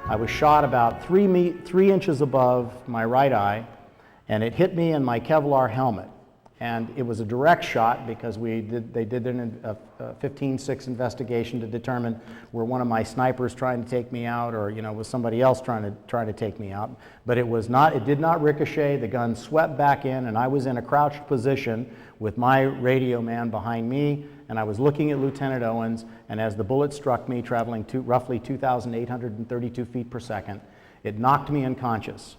I was shot about 3 inches above my right eye, and it hit me in my Kevlar helmet. And it was a direct shot because they did a 15-6 investigation to determine were one of my snipers trying to take me out, or was somebody else trying to take me out. But it did not ricochet. The gun swept back in, and I was in a crouched position with my radio man behind me, and I was looking at Lieutenant Owens, and as the bullet struck me, traveling roughly 2,832 feet per second, it knocked me unconscious.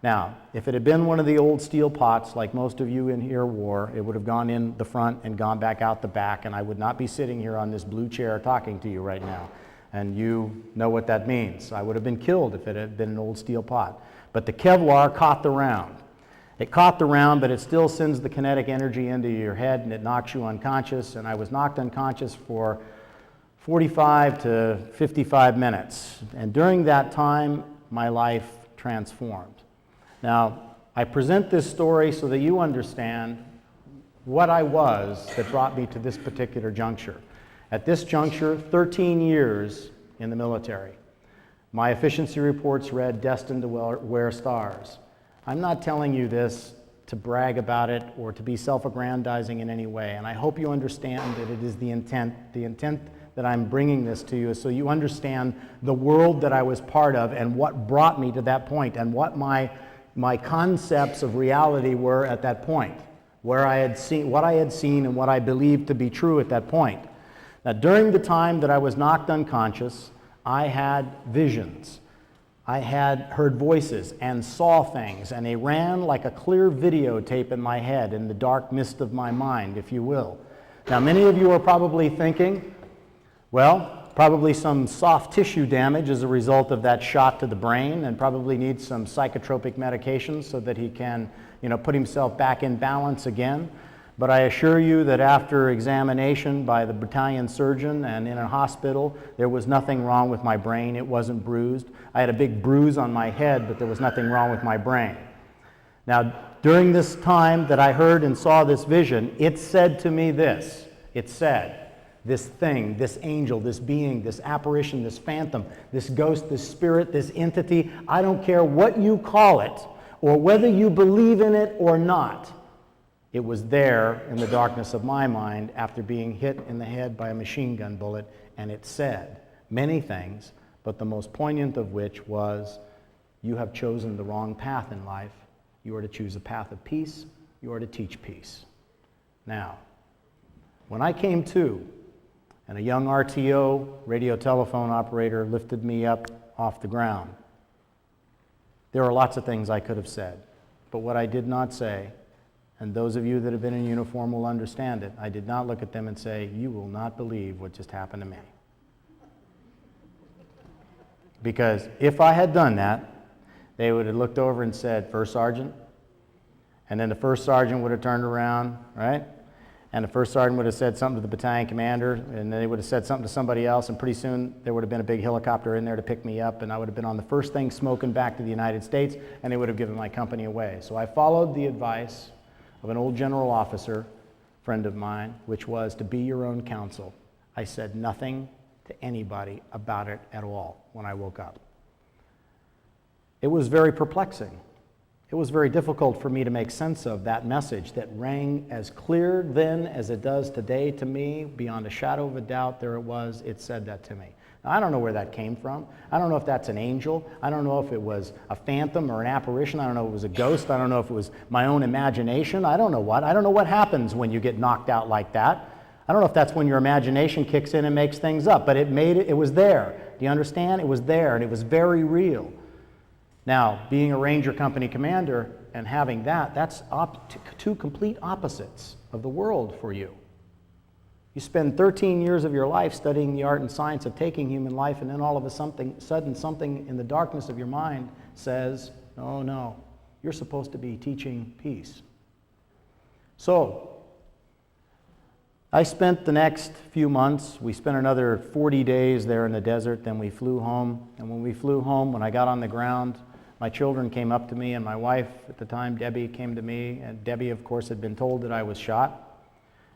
Now, if it had been one of the old steel pots, like most of you in here wore, it would have gone in the front and gone back out the back, and I would not be sitting here on this blue chair talking to you right now. And you know what that means. I would have been killed if it had been an old steel pot. But the Kevlar caught the round. It caught the round, but it still sends the kinetic energy into your head, and it knocks you unconscious. And I was knocked unconscious for 45 to 55 minutes. And during that time, my life transformed. Now, I present this story so that you understand what I was that brought me to this particular juncture. At this juncture, 13 years in the military. My efficiency reports read, destined to wear stars. I'm not telling you this to brag about it or to be self-aggrandizing in any way, and I hope you understand that it is the intent that I'm bringing this to you is so you understand the world that I was part of and what brought me to that point and what my concepts of reality were at that point, where I had seen what I had seen and what I believed to be true at that point. Now, during the time that I was knocked unconscious, I had visions. I had heard voices and saw things, and they ran like a clear videotape in my head in the dark mist of my mind, if you will. Now, many of you are probably thinking, well, probably some soft tissue damage as a result of that shot to the brain, and probably needs some psychotropic medications so that he can, put himself back in balance again. But I assure you that after examination by the battalion surgeon and in a hospital, there was nothing wrong with my brain. It wasn't bruised. I had a big bruise on my head, but there was nothing wrong with my brain. Now, during this time that I heard and saw this vision, it said to me this. It said, this thing, this angel, this being, this apparition, this phantom, this ghost, this spirit, this entity, I don't care what you call it or whether you believe in it or not. It was there in the darkness of my mind after being hit in the head by a machine gun bullet, and it said many things, but the most poignant of which was, you have chosen the wrong path in life. You are to choose a path of peace. You are to teach peace. Now, when I came to, and a young RTO, radio telephone operator, lifted me up off the ground, there are lots of things I could have said, but what I did not say, and those of you that have been in uniform will understand it, I did not look at them and say, you will not believe what just happened to me. Because if I had done that, they would have looked over and said, First Sergeant, and then the first sergeant would have turned around, right? And the first sergeant would have said something to the battalion commander, and then they would have said something to somebody else, and pretty soon there would have been a big helicopter in there to pick me up, and I would have been on the first thing smoking back to the United States, and they would have given my company away. So I followed the advice of an old general officer, friend of mine, which was to be your own counsel. I said nothing to anybody about it at all when I woke up. It was very perplexing. It was very difficult for me to make sense of that message that rang as clear then as it does today to me, beyond a shadow of a doubt. There it was, it said that to me. Now, I don't know where that came from. I don't know if that's an angel. I don't know if it was a phantom or an apparition. I don't know if it was a ghost. I don't know if it was my own imagination. I don't know what. I don't know what happens when you get knocked out like that. I don't know if that's when your imagination kicks in and makes things up, but it was there. Do you understand? It was there, and it was very real. Now, being a Ranger Company commander and having that's two complete opposites of the world for you. You spend 13 years of your life studying the art and science of taking human life, and then all of a sudden something in the darkness of your mind says, no, you're supposed to be teaching peace. So, I spent the next few months, we spent another 40 days there in the desert, then we flew home, and when we flew home, when I got on the ground, my children came up to me, and my wife at the time, Debbie, came to me, and Debbie, of course, had been told that I was shot.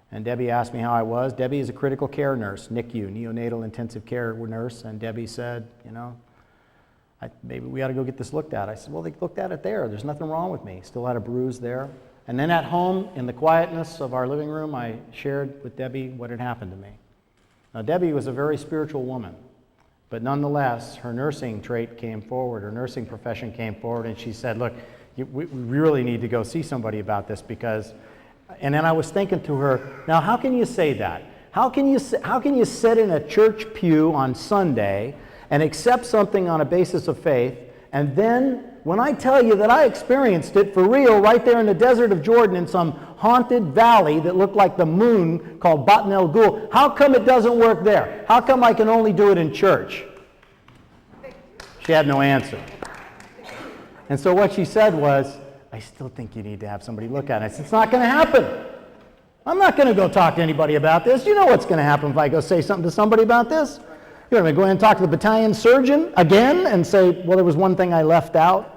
And Debbie asked me how I was. Debbie is a critical care nurse, NICU, neonatal intensive care nurse, and Debbie said, Maybe we ought to go get this looked at. I said, well, they looked at it there. There's nothing wrong with me. Still had a bruise there. And then at home, in the quietness of our living room, I shared with Debbie what had happened to me. Now, Debbie was a very spiritual woman, but nonetheless, her nursing trait came forward, her nursing profession came forward, and she said, look, we really need to go see somebody about this because, and then I was thinking to her, now how can you say that? How can you sit in a church pew on Sunday and accept something on a basis of faith, and then when I tell you that I experienced it for real right there in the desert of Jordan in some haunted valley that looked like the moon called Batn el Ghul, how come it doesn't work there? How come I can only do it in church? She had no answer. And so what she said was, I still think you need to have somebody look at it. I said, it's not going to happen. I'm not going to go talk to anybody about this. You know what's going to happen if I go say something to somebody about this? You're going to go in and talk to the battalion surgeon again and say, well, there was one thing I left out.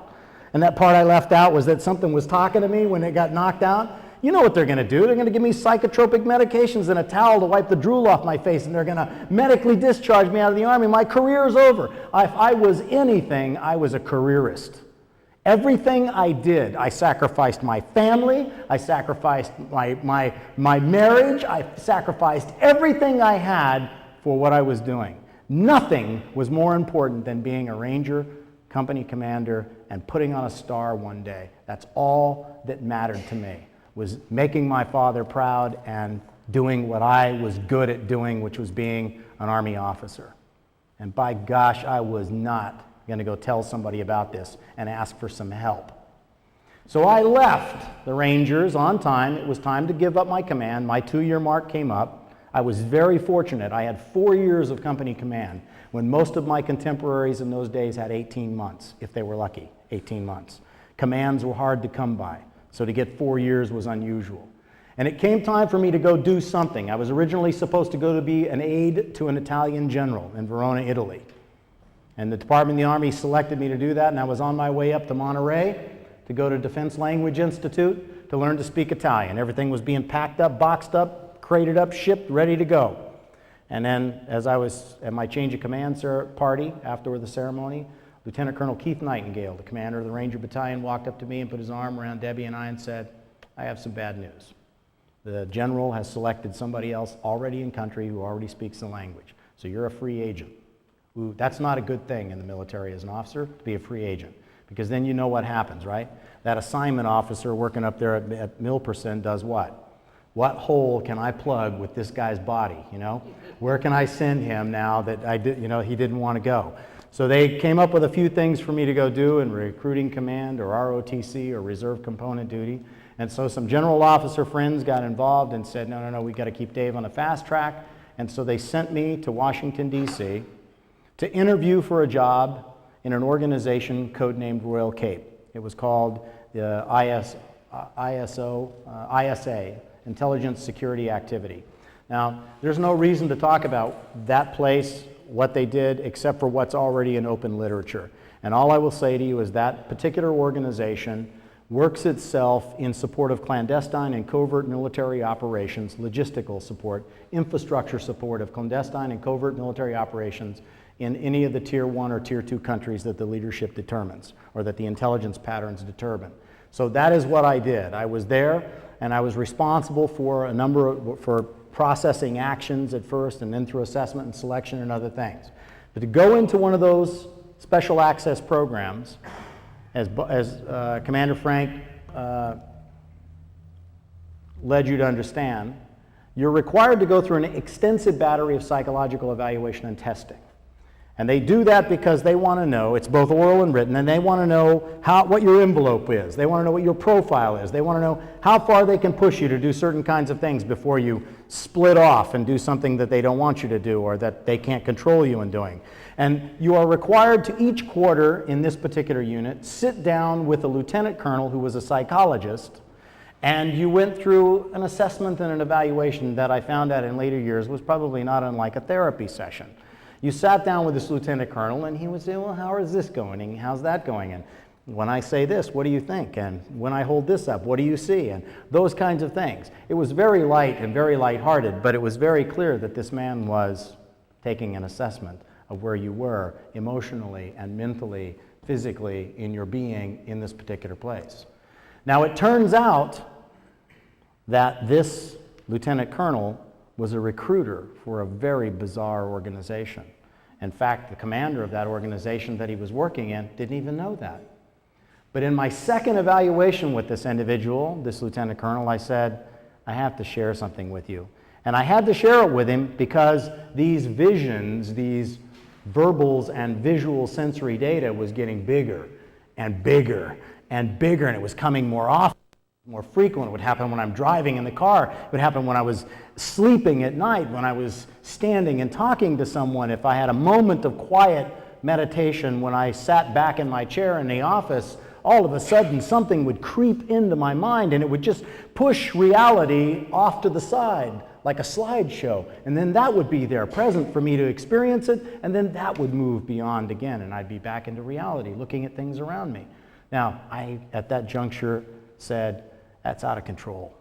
And that part I left out was that something was talking to me when it got knocked out. You know what they're going to do. They're going to give me psychotropic medications and a towel to wipe the drool off my face, and they're going to medically discharge me out of the Army. My career is over. If I was anything, I was a careerist. Everything I did, I sacrificed my family, I sacrificed my marriage, I sacrificed everything I had for what I was doing. Nothing was more important than being a Ranger, company commander, and putting on a star one day. That's all that mattered to me, was making my father proud and doing what I was good at doing, which was being an Army officer. And by gosh, I was not going to go tell somebody about this and ask for some help. So I left the Rangers on time. It was time to give up my command. My 2-year mark came up. I was very fortunate. I had 4 years of company command when most of my contemporaries in those days had 18 months, if they were lucky, 18 months. Commands were hard to come by, so to get 4 years was unusual. And it came time for me to go do something. I was originally supposed to go to be an aide to an Italian general in Verona, Italy. And the Department of the Army selected me to do that, and I was on my way up to Monterey to go to Defense Language Institute to learn to speak Italian. Everything was being packed up, boxed up, crated up, shipped, ready to go. And then, as I was at my change of command party after the ceremony, Lieutenant Colonel Keith Nightingale, the commander of the Ranger Battalion, walked up to me and put his arm around Debbie and I and said, I have some bad news. The general has selected somebody else already in country who already speaks the language. So you're a free agent. Ooh, that's not a good thing in the military as an officer, to be a free agent, because then you know what happens, right? That assignment officer working up there at Milperson does what? What hole can I plug with this guy's body, you know? Where can I send him now that he didn't want to go? So they came up with a few things for me to go do in recruiting command or ROTC or reserve component duty. And so some general officer friends got involved and said, no, we got to keep Dave on the fast track. And so they sent me to Washington, D.C. to interview for a job in an organization codenamed Royal Cape. It was called the ISA, Intelligence Security Activity. Now, there's no reason to talk about that place, what they did, except for what's already in open literature. And all I will say to you is that particular organization works itself in support of clandestine and covert military operations, logistical support, infrastructure support of clandestine and covert military operations in any of the Tier 1 or Tier 2 countries that the leadership determines, or that the intelligence patterns determine. So that is what I did. I was there, and I was responsible for for processing actions at first, and then through assessment and selection and other things. But to go into one of those special access programs, as Commander Frank led you to understand, you're required to go through an extensive battery of psychological evaluation and testing. And they do that because they want to know, it's both oral and written, and they want to know what your envelope is. They want to know what your profile is. They want to know how far they can push you to do certain kinds of things before you split off and do something that they don't want you to do or that they can't control you in doing. And you are required to each quarter in this particular unit sit down with a lieutenant colonel who was a psychologist, and you went through an assessment and an evaluation that I found out in later years was probably not unlike a therapy session. You sat down with this lieutenant colonel, and he would say, well, how is this going, and how's that going? And when I say this, what do you think? And when I hold this up, what do you see? And those kinds of things. It was very light and very lighthearted, but it was very clear that this man was taking an assessment of where you were emotionally and mentally, physically in your being in this particular place. Now it turns out that this lieutenant colonel was a recruiter for a very bizarre organization. In fact, the commander of that organization that he was working in didn't even know that. But in my second evaluation with this individual, this lieutenant colonel, I said, I have to share something with you. And I had to share it with him because these visions, these verbals and visual sensory data was getting bigger and bigger and bigger, and it was coming more often, more frequent. It would happen when I'm driving in the car. It would happen when I was sleeping at night, when I was standing and talking to someone. If I had a moment of quiet meditation, when I sat back in my chair in the office, all of a sudden something would creep into my mind and it would just push reality off to the side like a slideshow. And then that would be there present for me to experience it, and then that would move beyond again, and I'd be back into reality, looking at things around me. Now, I, at that juncture, said, that's out of control.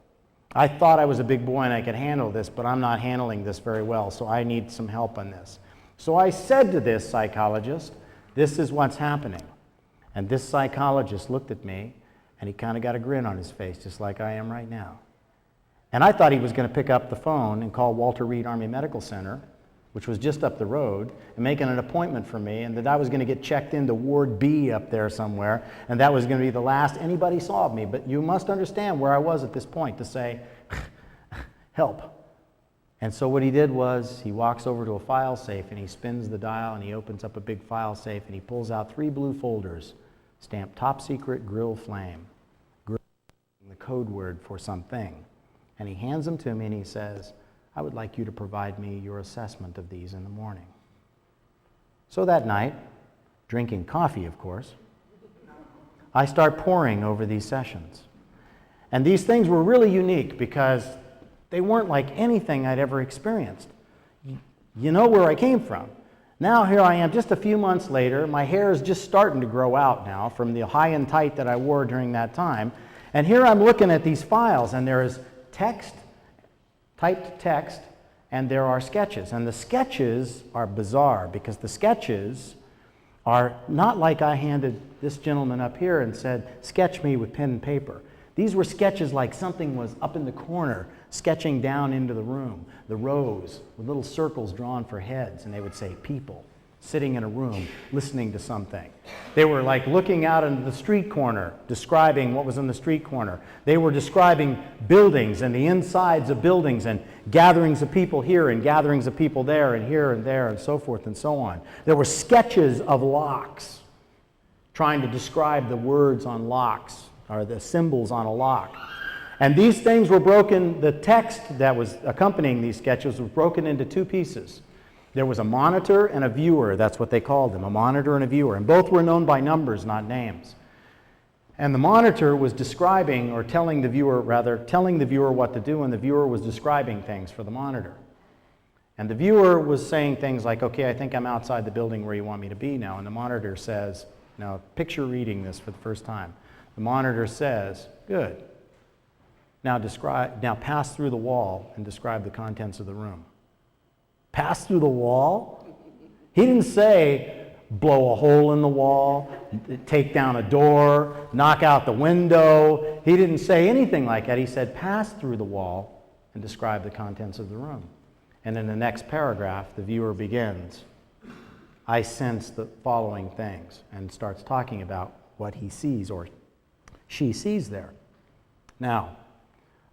I thought I was a big boy and I could handle this, but I'm not handling this very well, so I need some help on this. So I said to this psychologist, this is what's happening. And this psychologist looked at me, and he kind of got a grin on his face, just like I am right now. And I thought he was going to pick up the phone and call Walter Reed Army Medical Center, which was just up the road, and making an appointment for me, and that I was going to get checked into Ward B up there somewhere, and that was going to be the last anybody saw of me. But you must understand where I was at this point to say, help. And so what he did was he walks over to a file safe and he spins the dial and he opens up a big file safe and he pulls out 3 blue folders stamped top secret grill flame, grill, the code word for something. And he hands them to me and he says, I would like you to provide me your assessment of these in the morning. So that night, drinking coffee of course, I start poring over these sessions. And these things were really unique because they weren't like anything I'd ever experienced. You know where I came from. Now here I am just a few months later, my hair is just starting to grow out now from the high and tight that I wore during that time. And here I'm looking at these files and there is text, typed text, and there are sketches. And the sketches are bizarre because the sketches are not like I handed this gentleman up here and said, sketch me with pen and paper. These were sketches like something was up in the corner, sketching down into the room, the rows with little circles drawn for heads, and they would say people sitting in a room listening to something. They were like looking out into the street corner, describing what was in the street corner. They were describing buildings and the insides of buildings and gatherings of people here and gatherings of people there and here and there and so forth and so on. There were sketches of locks, trying to describe the words on locks or the symbols on a lock. And these things were broken, the text that was accompanying these sketches was broken into 2 pieces. There was a monitor and a viewer, that's what they called them, a monitor and a viewer. And both were known by numbers, not names. And the monitor was describing, or telling the viewer what to do, and the viewer was describing things for the monitor. And the viewer was saying things like, okay, I think I'm outside the building where you want me to be now. And the monitor says, now picture reading this for the first time. The monitor says, good. Now pass through the wall and describe the contents of the room. Pass through the wall? He didn't say blow a hole in the wall, take down a door, knock out the window. He didn't say anything like that. He said pass through the wall and describe the contents of the room. And in the next paragraph, the viewer begins, I sense the following things, and starts talking about what he sees or she sees there. Now,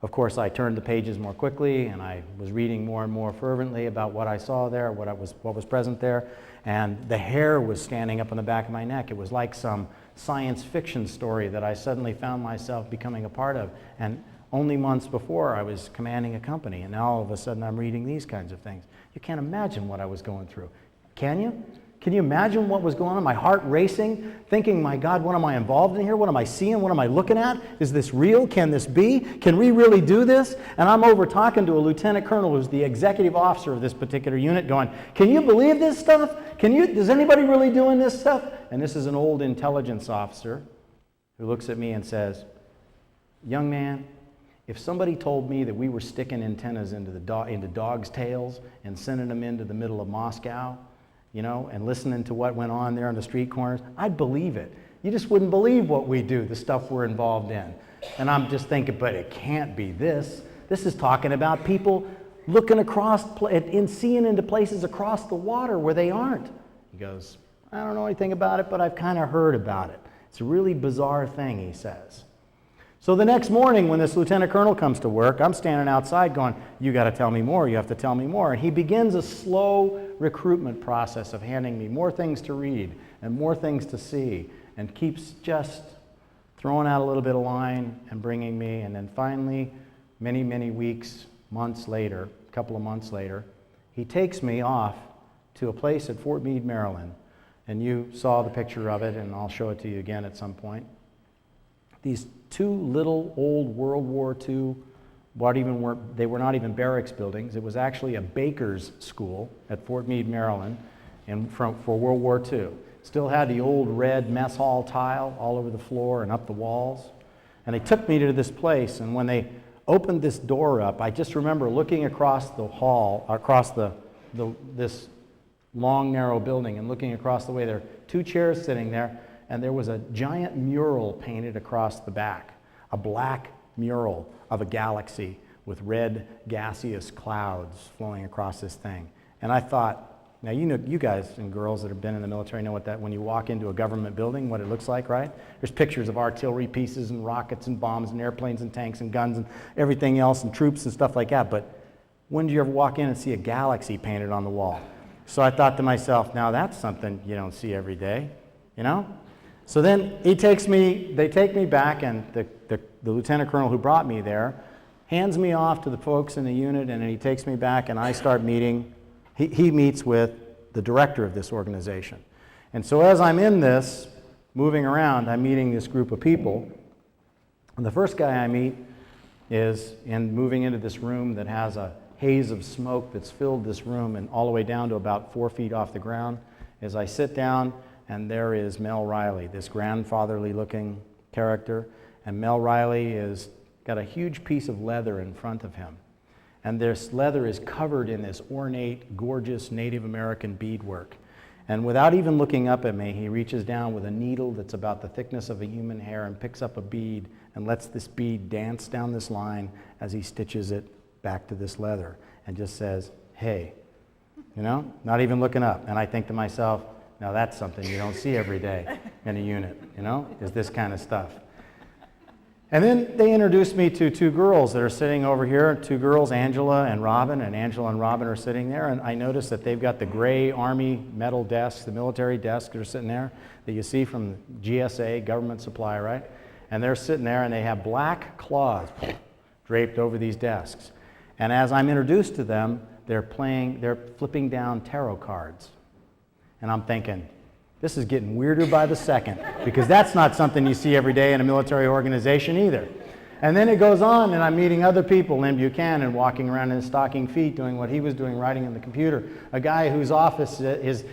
of course, I turned the pages more quickly, and I was reading more and more fervently about what I saw there, what was present there, and the hair was standing up on the back of my neck. It was like some science fiction story that I suddenly found myself becoming a part of. And only months before, I was commanding a company, and now all of a sudden I'm reading these kinds of things. You can't imagine what I was going through. Can you? Can you imagine what was going on? My heart racing, thinking, my God, what am I involved in here? What am I seeing? What am I looking at? Is this real? Can this be? Can we really do this? And I'm over talking to a lieutenant colonel who's the executive officer of this particular unit going, can you believe this stuff? Is anybody really doing this stuff? And this is an old intelligence officer who looks at me and says, young man, if somebody told me that we were sticking antennas into dogs' tails and sending them into the middle of Moscow, you know, and listening to what went on there on the street corners, I'd believe it. You just wouldn't believe what we do, the stuff we're involved in. And I'm just thinking, but it can't be this. This is talking about people looking across and seeing into places across the water where they aren't. He goes, I don't know anything about it, but I've kind of heard about it. It's a really bizarre thing, he says. So the next morning when this lieutenant colonel comes to work, I'm standing outside going, you got to tell me more, you have to tell me more. And he begins a slow recruitment process of handing me more things to read and more things to see, and keeps just throwing out a little bit of line and bringing me. And then finally, many, many weeks, months later, a couple of months later, he takes me off to a place at Fort Meade, Maryland. And you saw the picture of it, and I'll show it to you again at some point. These two little old World War II, they were not even barracks buildings. It was actually a baker's school at Fort Meade, Maryland, for World War II. Still had the old red mess hall tile all over the floor and up the walls. And they took me to this place, and when they opened this door up, I just remember looking across the hall, across this long, narrow building, and looking across the way. There were two chairs sitting there, and there was a giant mural painted across the back, a black mural of a galaxy with red gaseous clouds flowing across this thing. And I thought, now you know, you guys and girls that have been in the military know what that, when you walk into a government building, what it looks like, right? There's pictures of artillery pieces and rockets and bombs and airplanes and tanks and guns and everything else and troops and stuff like that. But when did you ever walk in and see a galaxy painted on the wall? So I thought to myself, now that's something you don't see every day, you know? So then they take me back, and the lieutenant colonel who brought me there hands me off to the folks in the unit, and then he takes me back, and I start meeting. He meets with the director of this organization. And so as I'm in this, moving around, I'm meeting this group of people. And the first guy I meet is moving into this room that has a haze of smoke that's filled this room and all the way down to about 4 feet off the ground. As I sit down, and there is Mel Riley, this grandfatherly looking character. And Mel Riley has got a huge piece of leather in front of him. And this leather is covered in this ornate, gorgeous Native American beadwork. And without even looking up at me, he reaches down with a needle that's about the thickness of a human hair and picks up a bead and lets this bead dance down this line as he stitches it back to this leather and just says, hey, you know, not even looking up. And I think to myself, now that's something you don't see every day in a unit, you know, is this kind of stuff. And then they introduced me to two girls that are sitting over here, two girls, Angela and Robin, and Angela and Robin are sitting there, and I noticed that they've got the gray Army metal desks, the military desks that are sitting there that you see from GSA, government supply, right? And they're sitting there, and they have black cloths draped over these desks. And as I'm introduced to them, they're flipping down tarot cards. And I'm thinking, this is getting weirder by the second, because that's not something you see every day in a military organization either. And then it goes on, and I'm meeting other people, Lynn Buchanan walking around in his stocking feet doing what he was doing, writing in the computer. A guy whose office is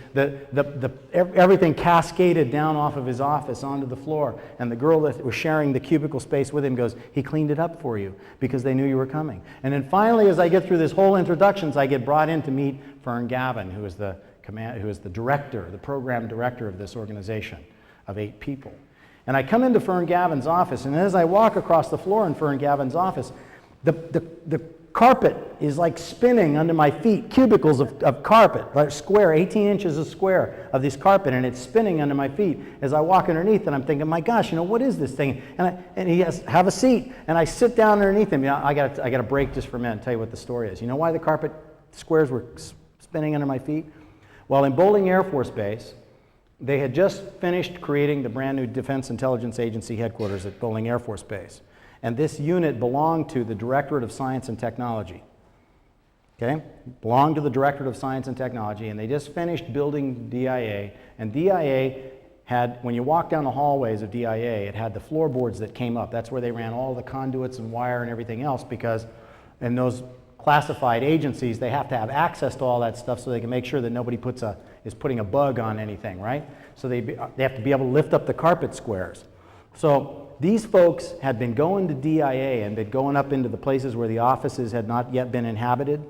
everything cascaded down off of his office onto the floor. And the girl that was sharing the cubicle space with him goes, he cleaned it up for you because they knew you were coming. And then finally, as I get through this whole introductions, I get brought in to meet Fern Gavin, who is the director, the program director of this organization of 8 people. And I come into Fern Gavin's office, and as I walk across the floor in Fern Gavin's office, the carpet is like spinning under my feet, cubicles of carpet, like square, 18 inches of square of this carpet, and it's spinning under my feet as I walk underneath, and I'm thinking, my gosh, you know, what is this thing? And he has, have a seat, and I sit down underneath him. You know, I got to break just for a minute and tell you what the story is. You know why the carpet squares were spinning under my feet? Well, in Bowling Air Force Base, they had just finished creating the brand new Defense Intelligence Agency headquarters at Bowling Air Force Base. And this unit belonged to the Directorate of Science and Technology. Okay? Belonged to the Directorate of Science and Technology, and they just finished building DIA. And DIA had, when you walk down the hallways of DIA, it had the floorboards that came up. That's where they ran all the conduits and wire and everything else, because in those classified agencies, they have to have access to all that stuff so they can make sure that nobody is putting a bug on anything, right? So they have to be able to lift up the carpet squares. So these folks had been going to DIA and been going up into the places where the offices had not yet been inhabited,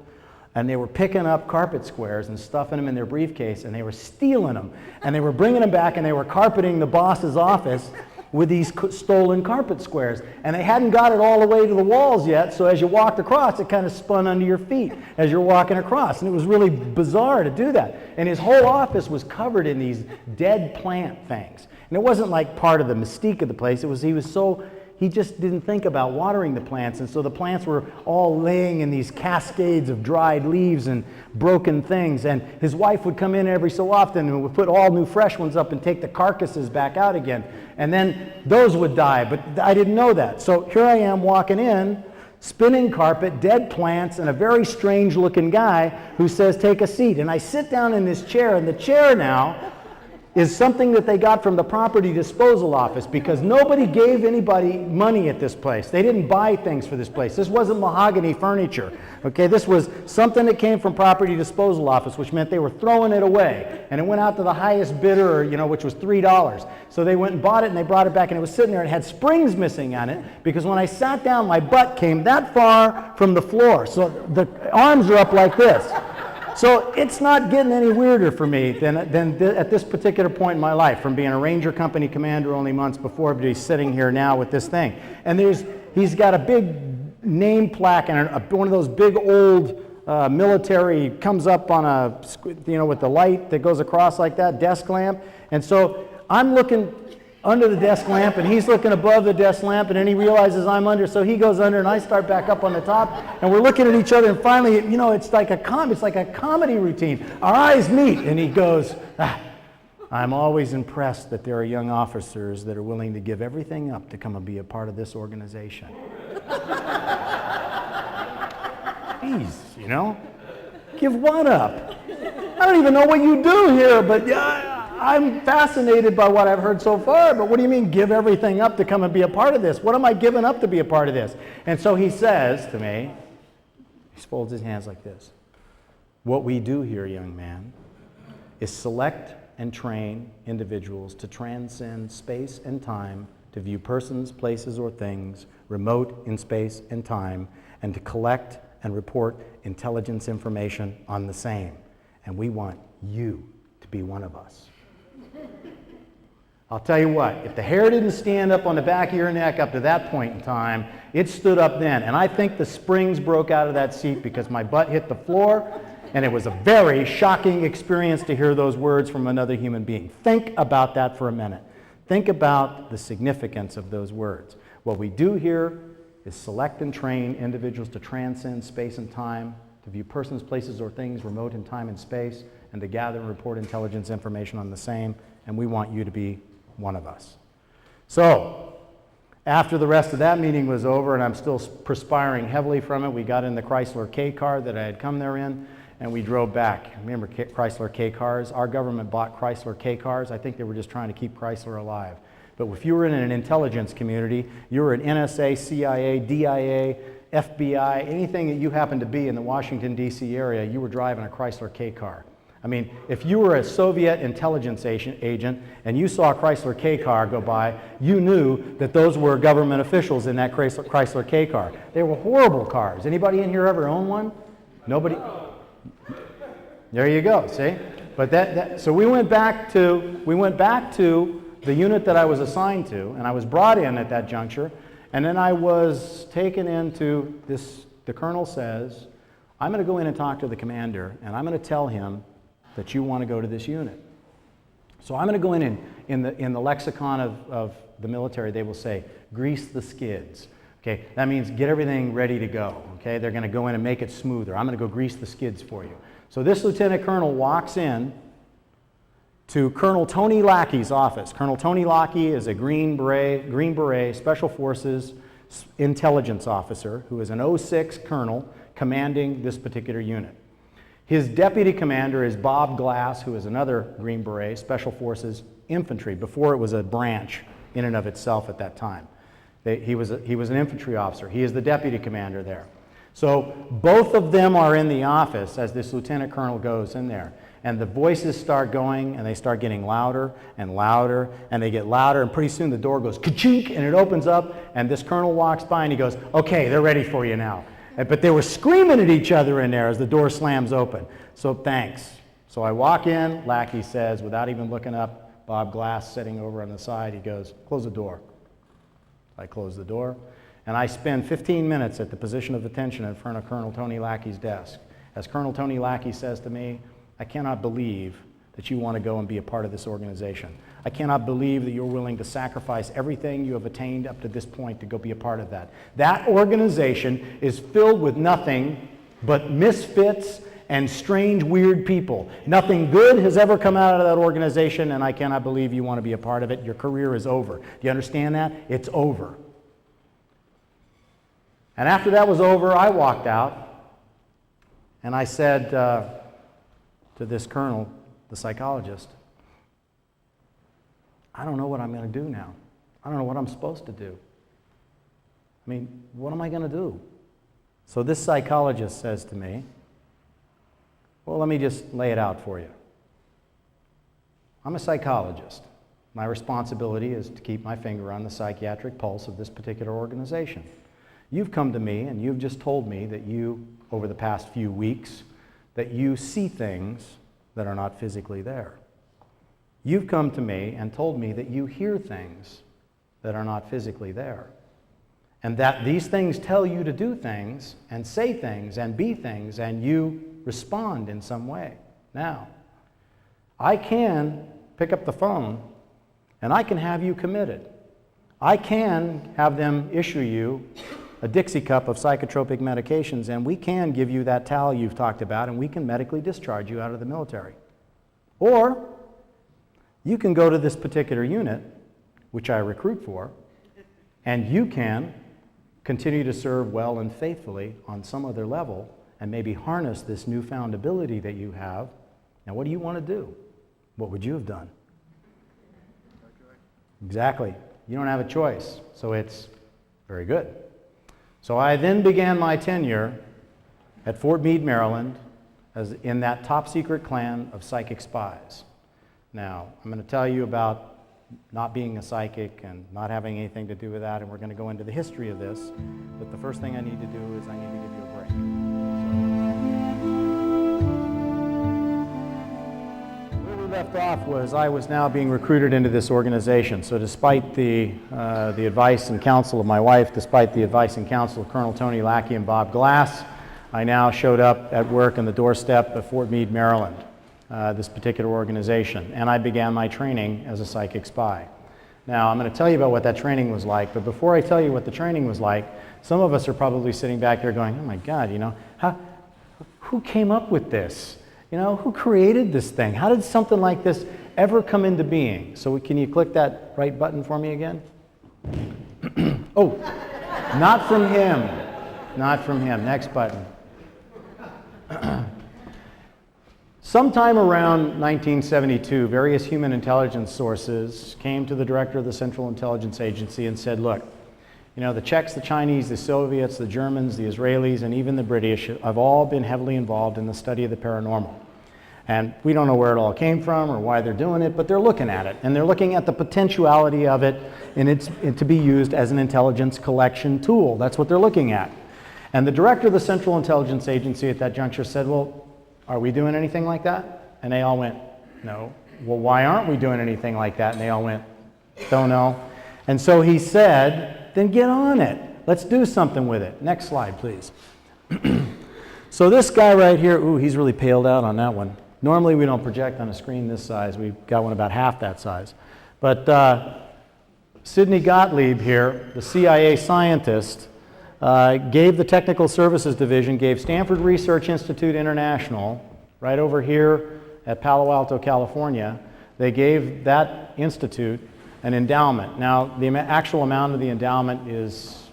and they were picking up carpet squares and stuffing them in their briefcase, and they were stealing them, and they were bringing them back, and they were carpeting the boss's office with these stolen carpet squares. And they hadn't got it all the way to the walls yet, so as you walked across, it kind of spun under your feet as you're walking across. And it was really bizarre to do that. And his whole office was covered in these dead plant things. And it wasn't like part of the mystique of the place. It was, he just didn't think about watering the plants, and so the plants were all laying in these cascades of dried leaves and broken things, and his wife would come in every so often and would put all new fresh ones up and take the carcasses back out again, and then those would die, but I didn't know that. So here I am walking in, spinning carpet, dead plants, and a very strange looking guy who says, "Take a seat." And I sit down in this chair, and the chair now is something that they got from the property disposal office, because nobody gave anybody money at this place. They didn't buy things for this place. This wasn't mahogany furniture. Okay, this was something that came from property disposal office, which meant they were throwing it away. And it went out to the highest bidder, which was $3. So they went and bought it, and they brought it back, and it was sitting there and had springs missing on it, because when I sat down, my butt came that far from the floor. So the arms are up like this. So it's not getting any weirder for me than at this particular point in my life, from being a Ranger Company commander only months before to sitting here now with this thing. And he's got a big name plaque and one of those big old military, comes up on with the light that goes across like that, desk lamp. And so I'm looking under the desk lamp, and he's looking above the desk lamp, and then he realizes I'm under, so he goes under, and I start back up on the top, and we're looking at each other, and finally, it's like a comedy routine. Our eyes meet, and he goes, "I'm always impressed that there are young officers that are willing to give everything up to come and be a part of this organization." Jeez, give what up? I don't even know what you do here, but yeah, I'm fascinated by what I've heard so far, but what do you mean give everything up to come and be a part of this? What am I giving up to be a part of this? And so he says to me, he folds his hands like this, "What we do here, young man, is select and train individuals to transcend space and time, to view persons, places, or things remote in space and time, and to collect and report intelligence information on the same. And we want you to be one of us." I'll tell you what, if the hair didn't stand up on the back of your neck up to that point in time, it stood up then. And I think the springs broke out of that seat because my butt hit the floor, and it was a very shocking experience to hear those words from another human being. Think about that for a minute. Think about the significance of those words. What we do here is select and train individuals to transcend space and time, to view persons, places, or things remote in time and space, and to gather and report intelligence information on the same, and we want you to be one of us. So, after the rest of that meeting was over, and I'm still perspiring heavily from it, we got in the Chrysler K car that I had come there in, and we drove back. Remember Chrysler K cars? Our government bought Chrysler K cars. I think they were just trying to keep Chrysler alive. But if you were in an intelligence community, you were an NSA, CIA, DIA, FBI, anything that you happened to be in the Washington, D.C. area, you were driving a Chrysler K car. I mean, if you were a Soviet intelligence agent and you saw a Chrysler K car go by, you knew that those were government officials in that Chrysler K car. They were horrible cars. Anybody in here ever own one? Nobody? There you go, see? But so we went back to the unit that I was assigned to, and I was brought in at that juncture, and then I was taken into this. The colonel says, "I'm going to go in and talk to the commander, and I'm going to tell him that you want to go to this unit." So I'm going to go in the lexicon of the military, they will say, grease the skids. Okay, that means get everything ready to go. Okay, they're going to go in and make it smoother. I'm going to go grease the skids for you. So this lieutenant colonel walks in to Colonel Tony Lackey's office. Colonel Tony Lackey is a Green Beret Special Forces intelligence officer who is an 06 colonel commanding this particular unit. His deputy commander is Bob Glass, who is another Green Beret, Special Forces infantry, before it was a branch in and of itself at that time. He was an infantry officer. He is the deputy commander there. So both of them are in the office as this lieutenant colonel goes in there. And the voices start going, and they start getting louder and louder, and they get louder, and pretty soon the door goes ka-chink, and it opens up, and this colonel walks by, and he goes, "Okay, they're ready for you now." But they were screaming at each other in there as the door slams open. So thanks. So I walk in, lackey says, without even looking up, Bob Glass sitting over on the side, he goes, close the door. I close the door, and I spend 15 minutes at the position of attention in front of Colonel Tony Lackey's desk. As Colonel Tony Lackey says to me, I cannot believe that you want to go and be a part of this organization. I cannot believe that you're willing to sacrifice everything you have attained up to this point to go be a part of that. That organization is filled with nothing but misfits and strange, weird people. Nothing good has ever come out of that organization, and I cannot believe you want to be a part of it. Your career is over. Do you understand that? It's over. And after that was over, I walked out, and I said to this colonel, the psychologist, I don't know what I'm going to do now. I don't know what I'm supposed to do. I mean, what am I going to do? So this psychologist says to me, well, let me just lay it out for you. I'm a psychologist. My responsibility is to keep my finger on the psychiatric pulse of this particular organization. You've come to me and you've just told me that you, over the past few weeks, that you see things that are not physically there. You've come to me and told me that you hear things that are not physically there. And that these things tell you to do things and say things and be things, and you respond in some way. Now, I can pick up the phone and I can have you committed. I can have them issue you a Dixie cup of psychotropic medications, and we can give you that towel you've talked about, and we can medically discharge you out of the military. Or you can go to this particular unit, which I recruit for, and you can continue to serve well and faithfully on some other level and maybe harness this newfound ability that you have. Now, what do you want to do? What would you have done? Exactly. You don't have a choice, so it's very good. So I then began my tenure at Fort Meade, Maryland, as in that top secret clan of psychic spies. Now, I'm going to tell you about not being a psychic and not having anything to do with that, and we're going to go into the history of this. But the first thing I need to do is I need to give you a break. Where we left off was I was now being recruited into this organization. So despite the advice and counsel of my wife, despite the advice and counsel of Colonel Tony Lackey and Bob Glass, I now showed up at work on the doorstep of Fort Meade, Maryland. This particular organization, and I began my training as a psychic spy. Now, I'm going to tell you about what that training was like, but before I tell you what the training was like, some of us are probably sitting back there going, oh my God, you know, who came up with this? You know, who created this thing? How did something like this ever come into being? So can you click that right button for me again? Oh, not from him. Not from him. Next button. Sometime around 1972, various human intelligence sources came to the director of the Central Intelligence Agency and said, look, you know, the Czechs, the Chinese, the Soviets, the Germans, the Israelis, and even the British have all been heavily involved in the study of the paranormal. And we don't know where it all came from or why they're doing it, but they're looking at it. And they're looking at the potentiality of it to be used as an intelligence collection tool. That's what they're looking at. And the director of the Central Intelligence Agency at that juncture said, well, are we doing anything like that? And they all went, no. Well, why aren't we doing anything like that? And they all went, don't know. And so he said, then get on it. Let's do something with it. Next slide, please. So this guy right here, ooh, he's really paled out on that one. Normally we don't project on a screen this size. We've got one about half that size. But Sidney Gottlieb here, the CIA scientist, gave the Technical Services Division, gave Stanford Research Institute International, right over here at Palo Alto, California, they gave that institute an endowment. Now, the actual amount of the endowment is,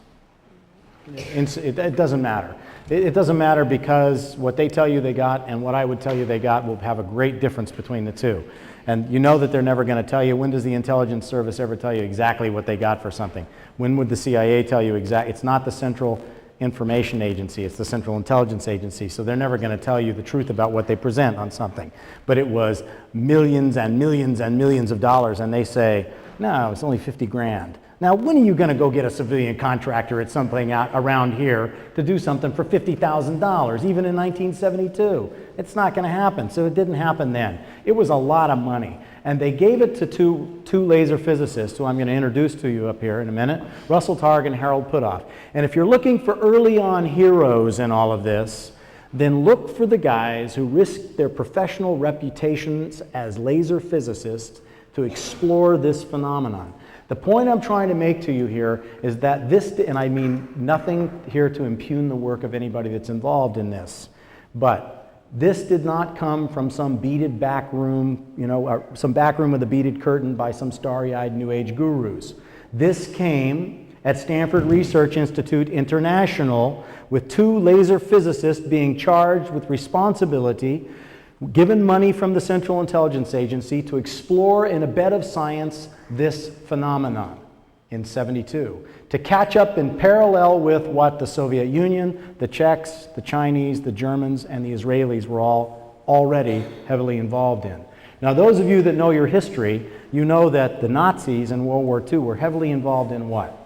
it doesn't matter. It doesn't matter because what they tell you they got and what I would tell you they got will have a great difference between the two. And you know that they're never going to tell you. When does the intelligence service ever tell you exactly what they got for something? When would the CIA tell you exactly? It's not the Central Information Agency, it's the Central Intelligence Agency, so they're never going to tell you the truth about what they present on something. But it was millions and millions and millions of dollars, and they say, no, it's only 50 grand. Now, when are you going to go get a civilian contractor at something out around here to do something for $50,000, even in 1972? It's not going to happen, so it didn't happen then. It was a lot of money. And they gave it to two laser physicists, who I'm going to introduce to you up here in a minute, Russell Targ and Harold Puthoff. And if you're looking for early on heroes in all of this, then look for the guys who risked their professional reputations as laser physicists to explore this phenomenon. The point I'm trying to make to you here is that this, and I mean nothing here to impugn the work of anybody that's involved in this, but this did not come from some beaded back room, some back room with a beaded curtain by some starry-eyed New Age gurus. This came at Stanford Research Institute International with two laser physicists being charged with responsibility, given money from the Central Intelligence Agency to explore in a bed of science this phenomenon in '72, to catch up in parallel with what the Soviet Union, the Czechs, the Chinese, the Germans, and the Israelis were all already heavily involved in. Now, those of you that know your history, you know that the Nazis in World War II were heavily involved in what?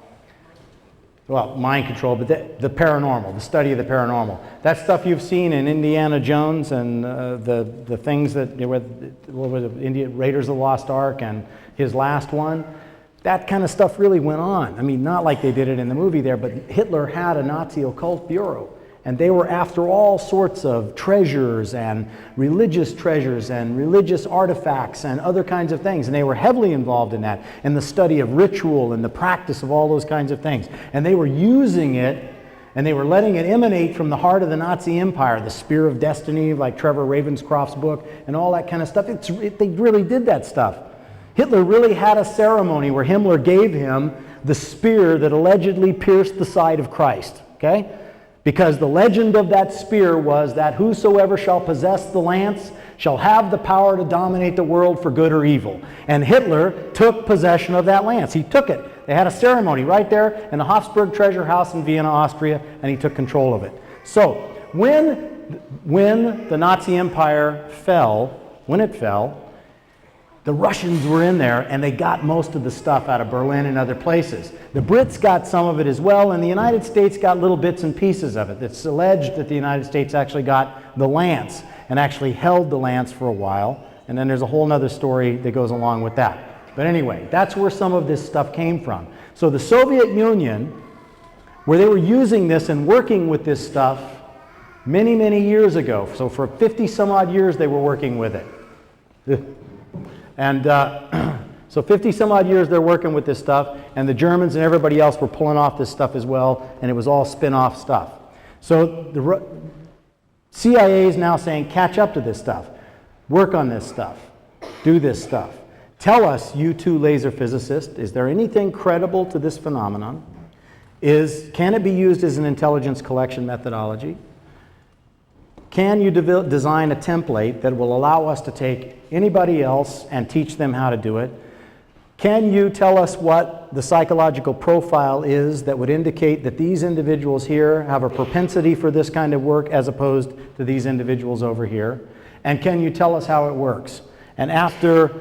Well, mind control, but the paranormal, the study of the paranormal. That stuff you've seen in Indiana Jones and the things that, what was it, Raiders of the Lost Ark and his last one, that kind of stuff really went on. I mean, not like they did it in the movie there, but Hitler had a Nazi occult bureau. And they were after all sorts of treasures and religious artifacts and other kinds of things. And they were heavily involved in that, in the study of ritual and the practice of all those kinds of things. And they were using it, and they were letting it emanate from the heart of the Nazi Empire, the Spear of Destiny, like Trevor Ravenscroft's book, and all that kind of stuff. They really did that stuff. Hitler really had a ceremony where Himmler gave him the spear that allegedly pierced the side of Christ, okay? Because the legend of that spear was that whosoever shall possess the lance shall have the power to dominate the world for good or evil. And Hitler took possession of that lance. He took it. They had a ceremony right there in the Habsburg Treasure House in Vienna, Austria, and he took control of it. So when the Nazi Empire fell, the Russians were in there, and they got most of the stuff out of Berlin and other places. The Brits got some of it as well, and the United States got little bits and pieces of it. It's alleged that the United States actually got the lance and actually held the lance for a while, and then there's a whole other story that goes along with that. But anyway, that's where some of this stuff came from. So the Soviet Union, where they were using this and working with this stuff many, many years ago, so for 50 some odd years they were working with it. And so 50 some odd years they're working with this stuff, and the Germans and everybody else were pulling off this stuff as well, and it was all spin-off stuff. So the CIA is now saying, catch up to this stuff, work on this stuff, do this stuff. Tell us, you two laser physicists, is there anything credible to this phenomenon? Can it be used as an intelligence collection methodology? Can you design a template that will allow us to take anybody else and teach them how to do it? Can you tell us what the psychological profile is that would indicate that these individuals here have a propensity for this kind of work as opposed to these individuals over here? And can you tell us how it works? And after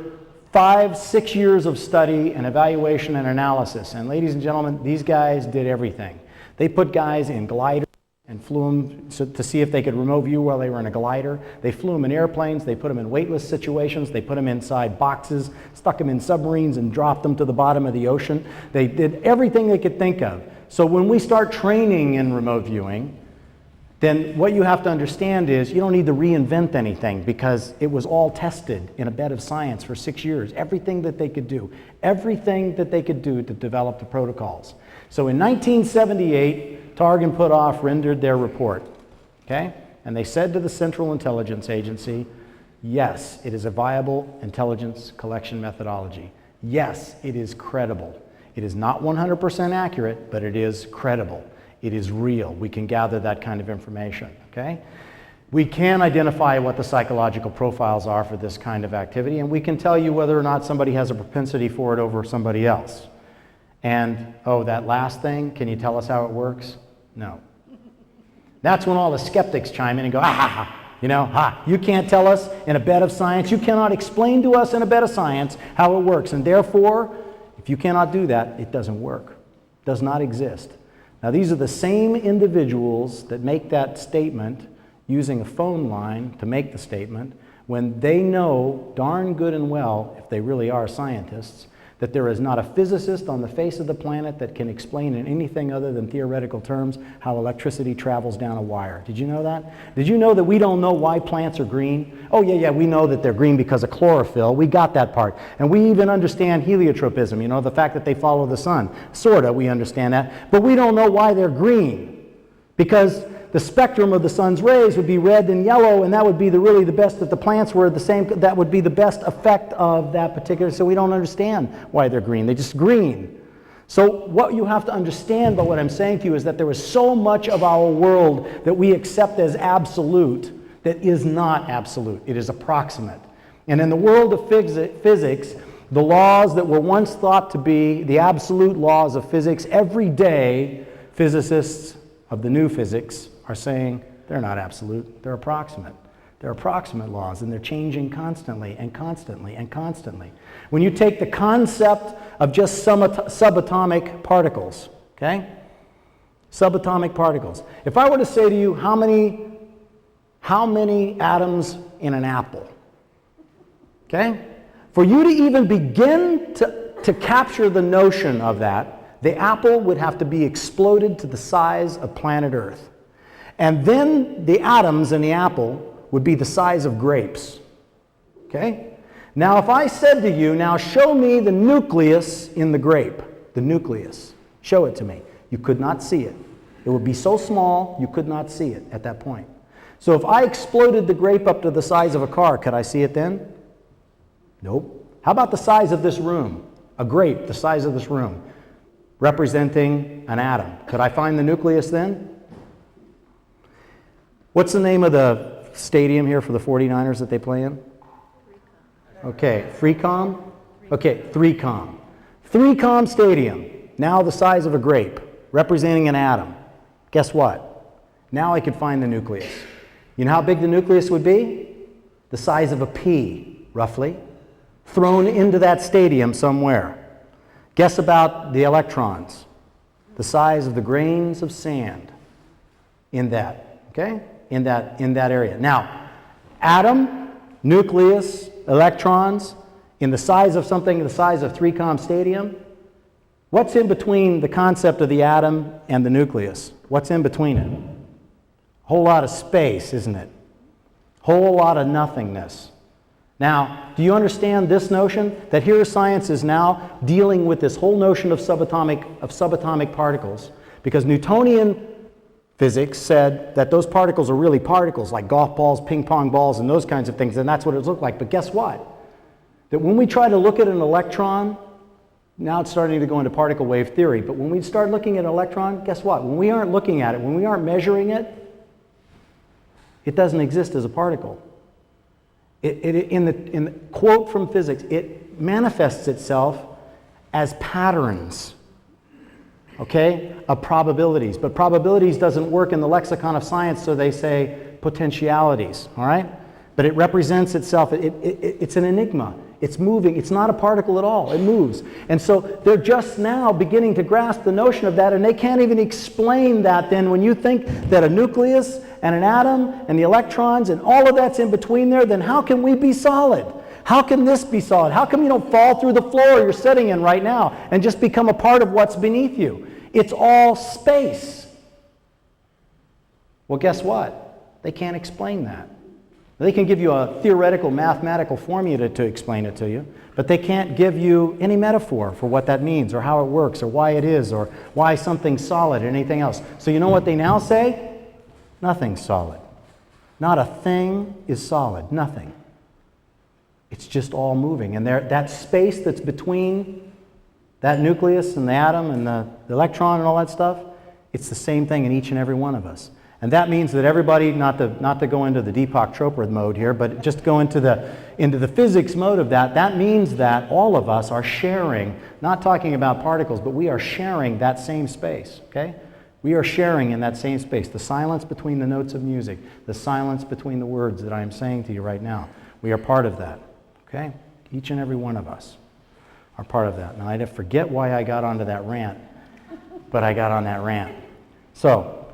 5-6 years of study and evaluation and analysis, and ladies and gentlemen, these guys did everything. They put guys in gliders and flew them to see if they could remote view while they were in a glider. They flew them in airplanes, they put them in weightless situations, they put them inside boxes, stuck them in submarines and dropped them to the bottom of the ocean. They did everything they could think of. So when we start training in remote viewing, then what you have to understand is you don't need to reinvent anything, because it was all tested in a bed of science for 6 years. Everything that they could do to develop the protocols. So in 1978, Targ and Puthoff rendered their report, okay? And they said to the Central Intelligence Agency, yes, it is a viable intelligence collection methodology. Yes, it is credible. It is not 100% accurate, but it is credible. It is real. We can gather that kind of information, okay? We can identify what the psychological profiles are for this kind of activity, and we can tell you whether or not somebody has a propensity for it over somebody else. And, oh, that last thing, can you tell us how it works? No. That's when all the skeptics chime in and go, you can't tell us in a bed of science, you cannot explain to us in a bed of science how it works, and therefore, If you cannot do that, it doesn't work. It does not exist. Now, these are the same individuals that make that statement using a phone line to make the statement when they know darn good and well, if they really are scientists, that there is not a physicist on the face of the planet that can explain in anything other than theoretical terms how electricity travels down a wire. Did you know that? Did you know that we don't know why plants are green? Oh, yeah, we know that they're green because of chlorophyll. We got that part. And we even understand heliotropism, you know, the fact that they follow the sun. Sort of, we understand that. But we don't know why they're green. Because the spectrum of the sun's rays would be red and yellow, and that would be really the best, if the plants were the same, that would be the best effect of that particular, so we don't understand why they're green. They're just green. So what you have to understand by what I'm saying to you is that there is so much of our world that we accept as absolute that is not absolute. It is approximate. And in the world of physics, the laws that were once thought to be the absolute laws of physics, every day physicists of the new physics are saying they're not absolute, they're approximate. They're approximate laws, and they're changing constantly and constantly and constantly. When you take the concept of just subatomic particles, okay? Subatomic particles. If I were to say to you, how many atoms in an apple? Okay? For you to even begin to capture the notion of that, the apple would have to be exploded to the size of planet Earth. And then the atoms in the apple would be the size of grapes. Okay? Now, if I said to you, now show me the nucleus in the grape, the nucleus, show it to me. You could not see it. It would be so small, you could not see it at that point. So if I exploded the grape up to the size of a car, could I see it then? Nope. How about the size of this room? A grape, the size of this room, representing an atom. Could I find the nucleus then? What's the name of the stadium here for the 49ers that they play in? Okay, Freecom? Okay, 3Com. 3Com Stadium, now the size of a grape, representing an atom. Guess what? Now I could find the nucleus. You know how big the nucleus would be? The size of a pea, roughly, thrown into that stadium somewhere. Guess about the electrons. The size of the grains of sand in that, okay? In that area. Now, atom, nucleus, electrons, in the size of something the size of 3Com Stadium, what's in between the concept of the atom and the nucleus? What's in between it? A whole lot of space, isn't it? Whole lot of nothingness. Now, do you understand this notion? That here science is now dealing with this whole notion of subatomic particles, because Newtonian physics said that those particles are really particles, like golf balls, ping pong balls, and those kinds of things, and that's what it looked like. But guess what? That when we try to look at an electron, now it's starting to go into particle wave theory, but when we start looking at an electron, guess what? When we aren't looking at it, when we aren't measuring it, it doesn't exist as a particle. In the quote from physics, it manifests itself as patterns, okay, of probabilities. But probabilities doesn't work in the lexicon of science, so they say potentialities, all right? But it represents itself, it's an enigma. It's moving, it's not a particle at all, it moves. And so they're just now beginning to grasp the notion of that, and they can't even explain that then when you think that a nucleus and an atom and the electrons and all of that's in between there, then how can we be solid? How can this be solid? How come you don't fall through the floor you're sitting in right now and just become a part of what's beneath you? It's all space. Well, guess what? They can't explain that. They can give you a theoretical mathematical formula to explain it to you, but they can't give you any metaphor for what that means or how it works or why it is or why something's solid or anything else. So you know what they now say? Nothing's solid. Not a thing is solid. Nothing. It's just all moving. And that space that's between that nucleus and the atom and the electron and all that stuff, it's the same thing in each and every one of us. And that means that everybody, not to go into the Deepak Chopra mode here, but just go into the physics mode of that, that means that all of us are sharing, not talking about particles, but we are sharing that same space, okay? We are sharing in that same space, the silence between the notes of music, the silence between the words that I am saying to you right now. We are part of that, okay? Each and every one of us. are part of that. Now, I forget why I got onto that rant, but I got on that rant. So,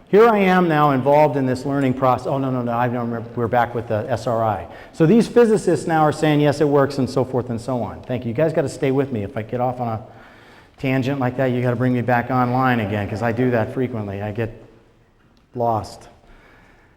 here I am now involved in this learning process. Oh, no, I don't remember. We're back with the SRI. So these physicists now are saying, yes, it works, and so forth and so on. Thank you. You guys got to stay with me. If I get off on a tangent like that, you got to bring me back online again, because I do that frequently. I get lost.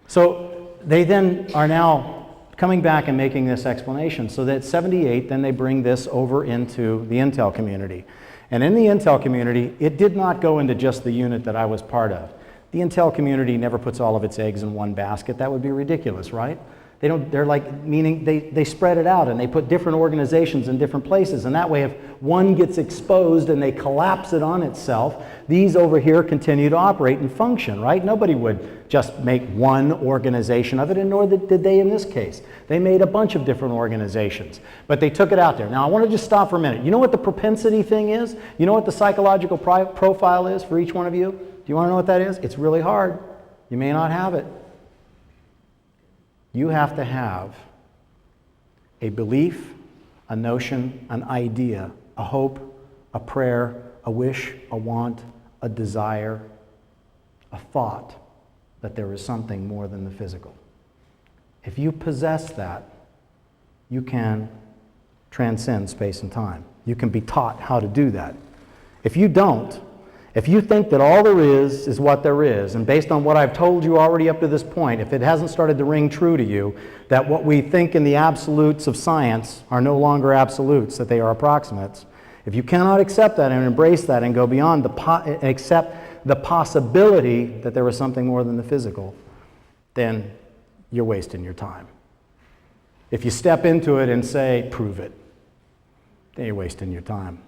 So they then are now coming back and making this explanation. So that 78, then they bring this over into the Intel community. And in the Intel community, it did not go into just the unit that I was part of. The Intel community never puts all of its eggs in one basket. That would be ridiculous, right? They don't, they're like, meaning they spread it out and they put different organizations in different places. And that way, if one gets exposed and they collapse it on itself, these over here continue to operate and function, right? Nobody would just make one organization of it, and nor did they in this case. They made a bunch of different organizations, but they took it out there. Now, I want to just stop for a minute. You know what the propensity thing is? You know what the psychological profile is for each one of you? Do you want to know what that is? It's really hard. You may not have it. You have to have a belief, a notion, an idea, a hope, a prayer, a wish, a want, a desire, a thought that there is something more than the physical. If you possess that, you can transcend space and time. You can be taught how to do that. If you don't, if you think that all there is what there is, and based on what I've told you already up to this point, if it hasn't started to ring true to you, that what we think in the absolutes of science are no longer absolutes, that they are approximates, if you cannot accept that and embrace that and go beyond accept the possibility that there is something more than the physical, then you're wasting your time. If you step into it and say, prove it, then you're wasting your time.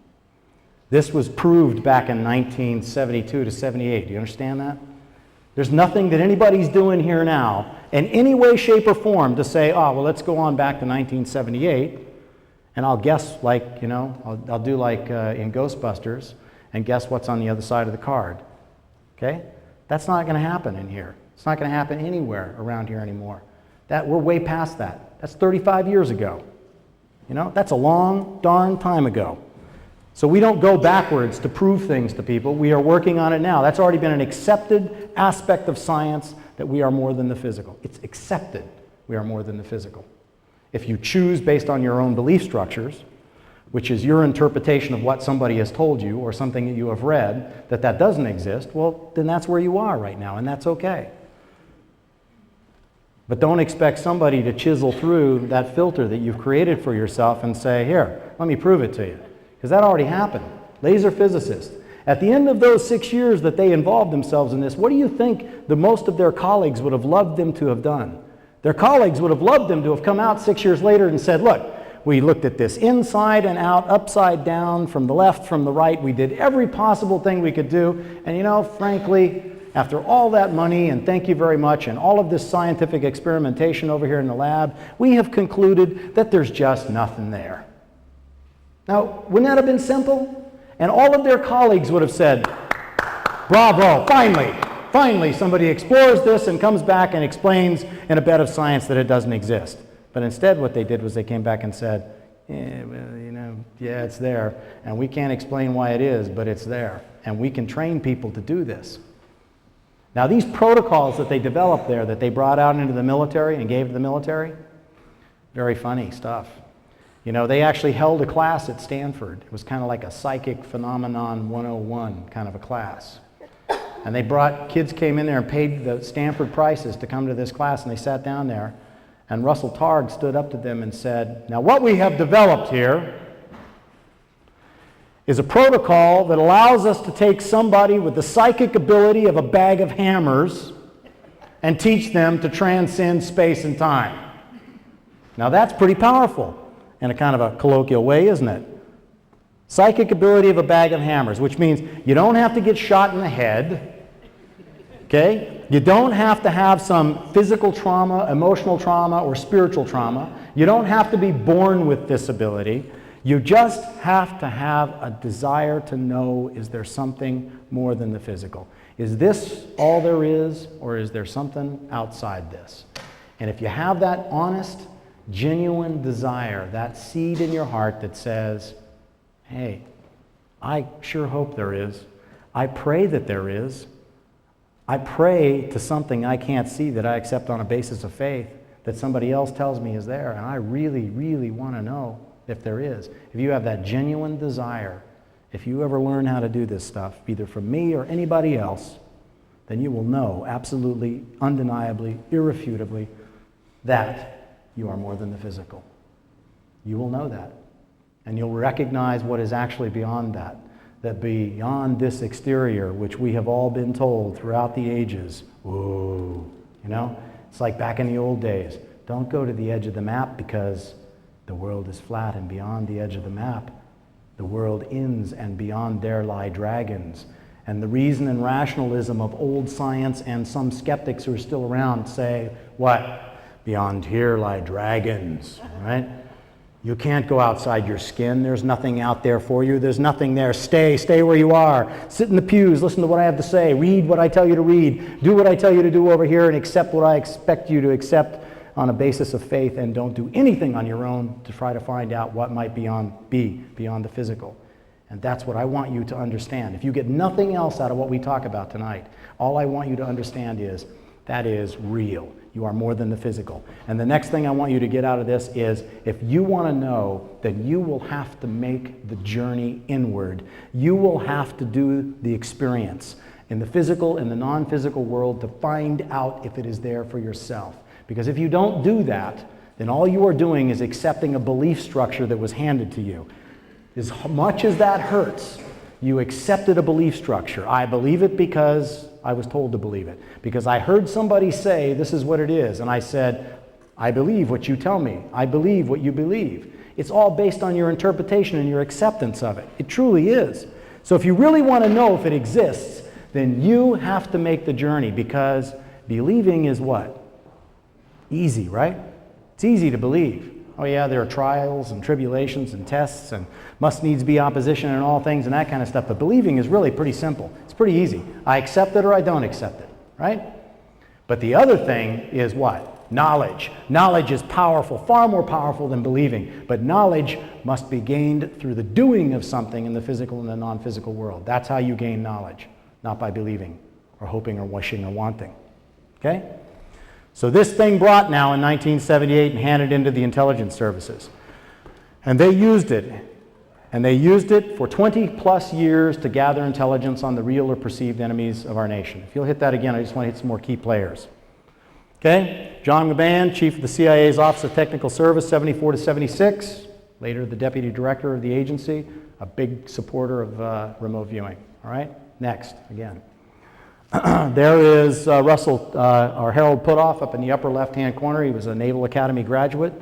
This was proved back in 1972 to 78. Do you understand that? There's nothing that anybody's doing here now in any way, shape, or form to say, oh, well, let's go on back to 1978, and I'll guess like, you know, I'll do like in Ghostbusters and guess what's on the other side of the card. Okay? That's not going to happen in here. It's not going to happen anywhere around here anymore. We're way past that. That's 35 years ago. You know, that's a long darn time ago. So we don't go backwards to prove things to people. We are working on it now. That's already been an accepted aspect of science, that we are more than the physical. It's accepted we are more than the physical. If you choose based on your own belief structures, which is your interpretation of what somebody has told you or something that you have read, that doesn't exist, well, then that's where you are right now, and that's okay. But don't expect somebody to chisel through that filter that you've created for yourself and say, here, let me prove it to you. Because that already happened. Laser physicists. At the end of those 6 years that they involved themselves in this, what do you think the most of their colleagues would have loved them to have done? Their colleagues would have loved them to have come out 6 years later and said, look, we looked at this inside and out, upside down, from the left, from the right. We did every possible thing we could do. And you know, frankly, after all that money, and thank you very much, and all of this scientific experimentation over here in the lab, we have concluded that there's just nothing there. Now, wouldn't that have been simple? And all of their colleagues would have said, bravo, finally somebody explores this and comes back and explains in a bed of science that it doesn't exist. But instead what they did was they came back and said, yeah, well, you know, yeah, it's there, and we can't explain why it is, but it's there, and we can train people to do this. Now, these protocols that they developed there, that they brought out into the military and gave to the military, very funny stuff. You know, they actually held a class at Stanford. It was kind of like a psychic phenomenon 101 kind of a class. And kids came in there and paid the Stanford prices to come to this class, and they sat down there, and Russell Targ stood up to them and said, now what we have developed here is a protocol that allows us to take somebody with the psychic ability of a bag of hammers and teach them to transcend space and time. Now that's pretty powerful in a kind of a colloquial way, isn't it? Psychic ability of a bag of hammers, which means you don't have to get shot in the head, okay? You don't have to have some physical trauma, emotional trauma, or spiritual trauma. You don't have to be born with this ability. You just have to have a desire to know, is there something more than the physical? Is this all there is, or is there something outside this? And if you have that honest, genuine desire, that seed in your heart that says, hey, I sure hope there is. I pray that there is. I pray to something I can't see that I accept on a basis of faith that somebody else tells me is there, and I really, really want to know if there is. If you have that genuine desire, if you ever learn how to do this stuff, either from me or anybody else, then you will know absolutely, undeniably, irrefutably that you are more than the physical. You will know that. And you'll recognize what is actually beyond that. That beyond this exterior, which we have all been told throughout the ages, whoa, you know? It's like back in the old days. Don't go to the edge of the map because the world is flat, and beyond the edge of the map, the world ends, and beyond there lie dragons. And the reason and rationalism of old science and some skeptics who are still around say, what? Beyond here lie dragons, right? You can't go outside your skin. There's nothing out there for you. There's nothing there. Stay where you are. Sit in the pews, listen to what I have to say, read what I tell you to read, do what I tell you to do over here, and accept what I expect you to accept on a basis of faith, and don't do anything on your own to try to find out what might be beyond the physical. And that's what I want you to understand. If you get nothing else out of what we talk about tonight, all I want you to understand is that is real. You are more than the physical. And the next thing I want you to get out of this is, if you want to know, then you will have to make the journey inward. You will have to do the experience in the physical and the non-physical world to find out if it is there for yourself. Because if you don't do that, then all you are doing is accepting a belief structure that was handed to you. As much as that hurts, you accepted a belief structure. I believe it because I was told to believe it. Because I heard somebody say, this is what it is. And I said, I believe what you tell me. I believe what you believe. It's all based on your interpretation and your acceptance of it. It truly is. So if you really want to know if it exists, then you have to make the journey, because believing is what? Easy, right? It's easy to believe. Oh yeah, there are trials and tribulations and tests and must needs be opposition and all things and that kind of stuff. But believing is really pretty simple. It's pretty easy. I accept it or I don't accept it, right? But the other thing is what? Knowledge. Knowledge is powerful, far more powerful than believing. But knowledge must be gained through the doing of something in the physical and the non-physical world. That's how you gain knowledge, not by believing or hoping or wishing or wanting. Okay? So this thing brought now in 1978 and handed into the intelligence services. And they used it. And they used it for 20 plus years to gather intelligence on the real or perceived enemies of our nation. If you'll hit that again, I just want to hit some more key players. Okay, John McMahon, chief of the CIA's Office of Technical Service, 74 to 76. Later the deputy director of the agency, a big supporter of remote viewing. All right, next, again. There is Russell, or Harold Putoff up in the upper left-hand corner. He was a Naval Academy graduate,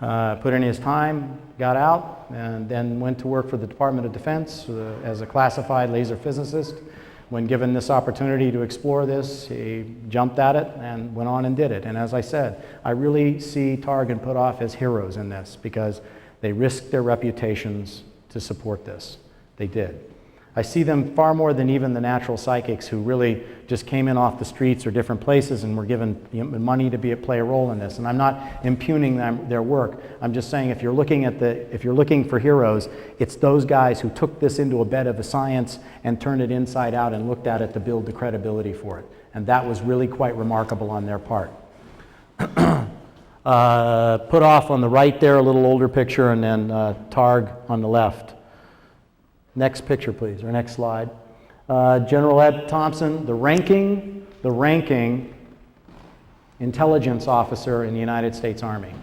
put in his time, got out, and then went to work for the Department of Defense as a classified laser physicist. When given this opportunity to explore this, he jumped at it and went on and did it. And as I said, I really see Targ and Putoff as heroes in this, because they risked their reputations to support this. They did. I see them far more than even the natural psychics who really just came in off the streets or different places and were given money to play a role in this. And I'm not impugning their work. I'm just saying, if you're looking for heroes, it's those guys who took this into a bed of a science and turned it inside out and looked at it to build the credibility for it. And that was really quite remarkable on their part. Putoff on the right there, a little older picture, and then Targ on the left. Next picture, please, or next slide. General Ed Thompson, the ranking intelligence officer in the United States Army.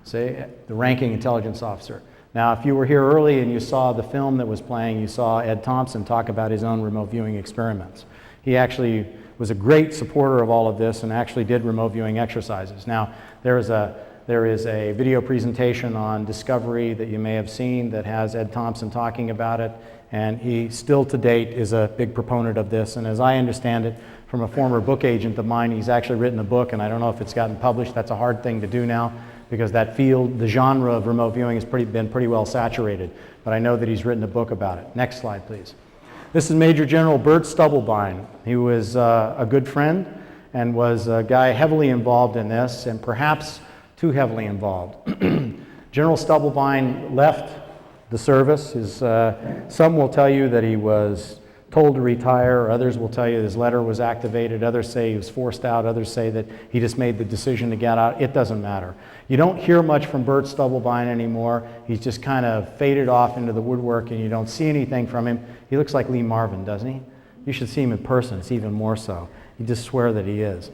See, the ranking intelligence officer. Now, if you were here early and you saw the film that was playing, you saw Ed Thompson talk about his own remote viewing experiments. He actually was a great supporter of all of this and actually did remote viewing exercises. Now, there is a video presentation on Discovery that you may have seen that has Ed Thompson talking about it, and he still to date is a big proponent of this. And as I understand it from a former book agent of mine, he's actually written a book, and I don't know if it's gotten published. That's a hard thing to do now, because that field, the genre of remote viewing has been pretty well saturated. But I know that he's written a book about it. Next slide, please. This is Major General Bert Stubblebine. He was a good friend and was a guy heavily involved in this, and perhaps too heavily involved. General Stubblebine left the service. Some will tell you that he was told to retire, others will tell you his letter was activated, others say he was forced out, others say that he just made the decision to get out. It doesn't matter. You don't hear much from Bert Stubblebine anymore. He's just kind of faded off into the woodwork and you don't see anything from him. He looks like Lee Marvin, doesn't he? You should see him in person, it's even more so. You just swear that he is.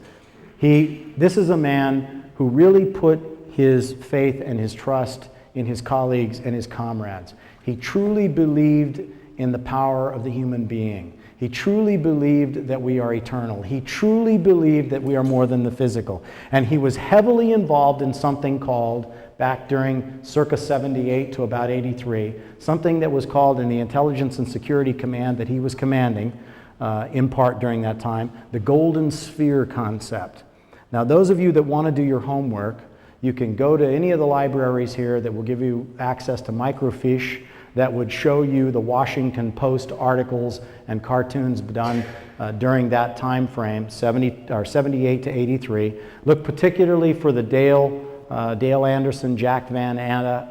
This is a man who really put his faith and his trust in his colleagues and his comrades. He truly believed in the power of the human being. He truly believed that we are eternal. He truly believed that we are more than the physical. And he was heavily involved in something called, back during circa 78 to about 83, something that was called in the Intelligence and Security Command that he was commanding, in part during that time, the Golden Sphere concept. Now those of you that want to do your homework, you can go to any of the libraries here that will give you access to microfiche that would show you the Washington Post articles and cartoons done during that time frame, 78 to 83. Look particularly for the Dale Anderson, Jack Anderson, and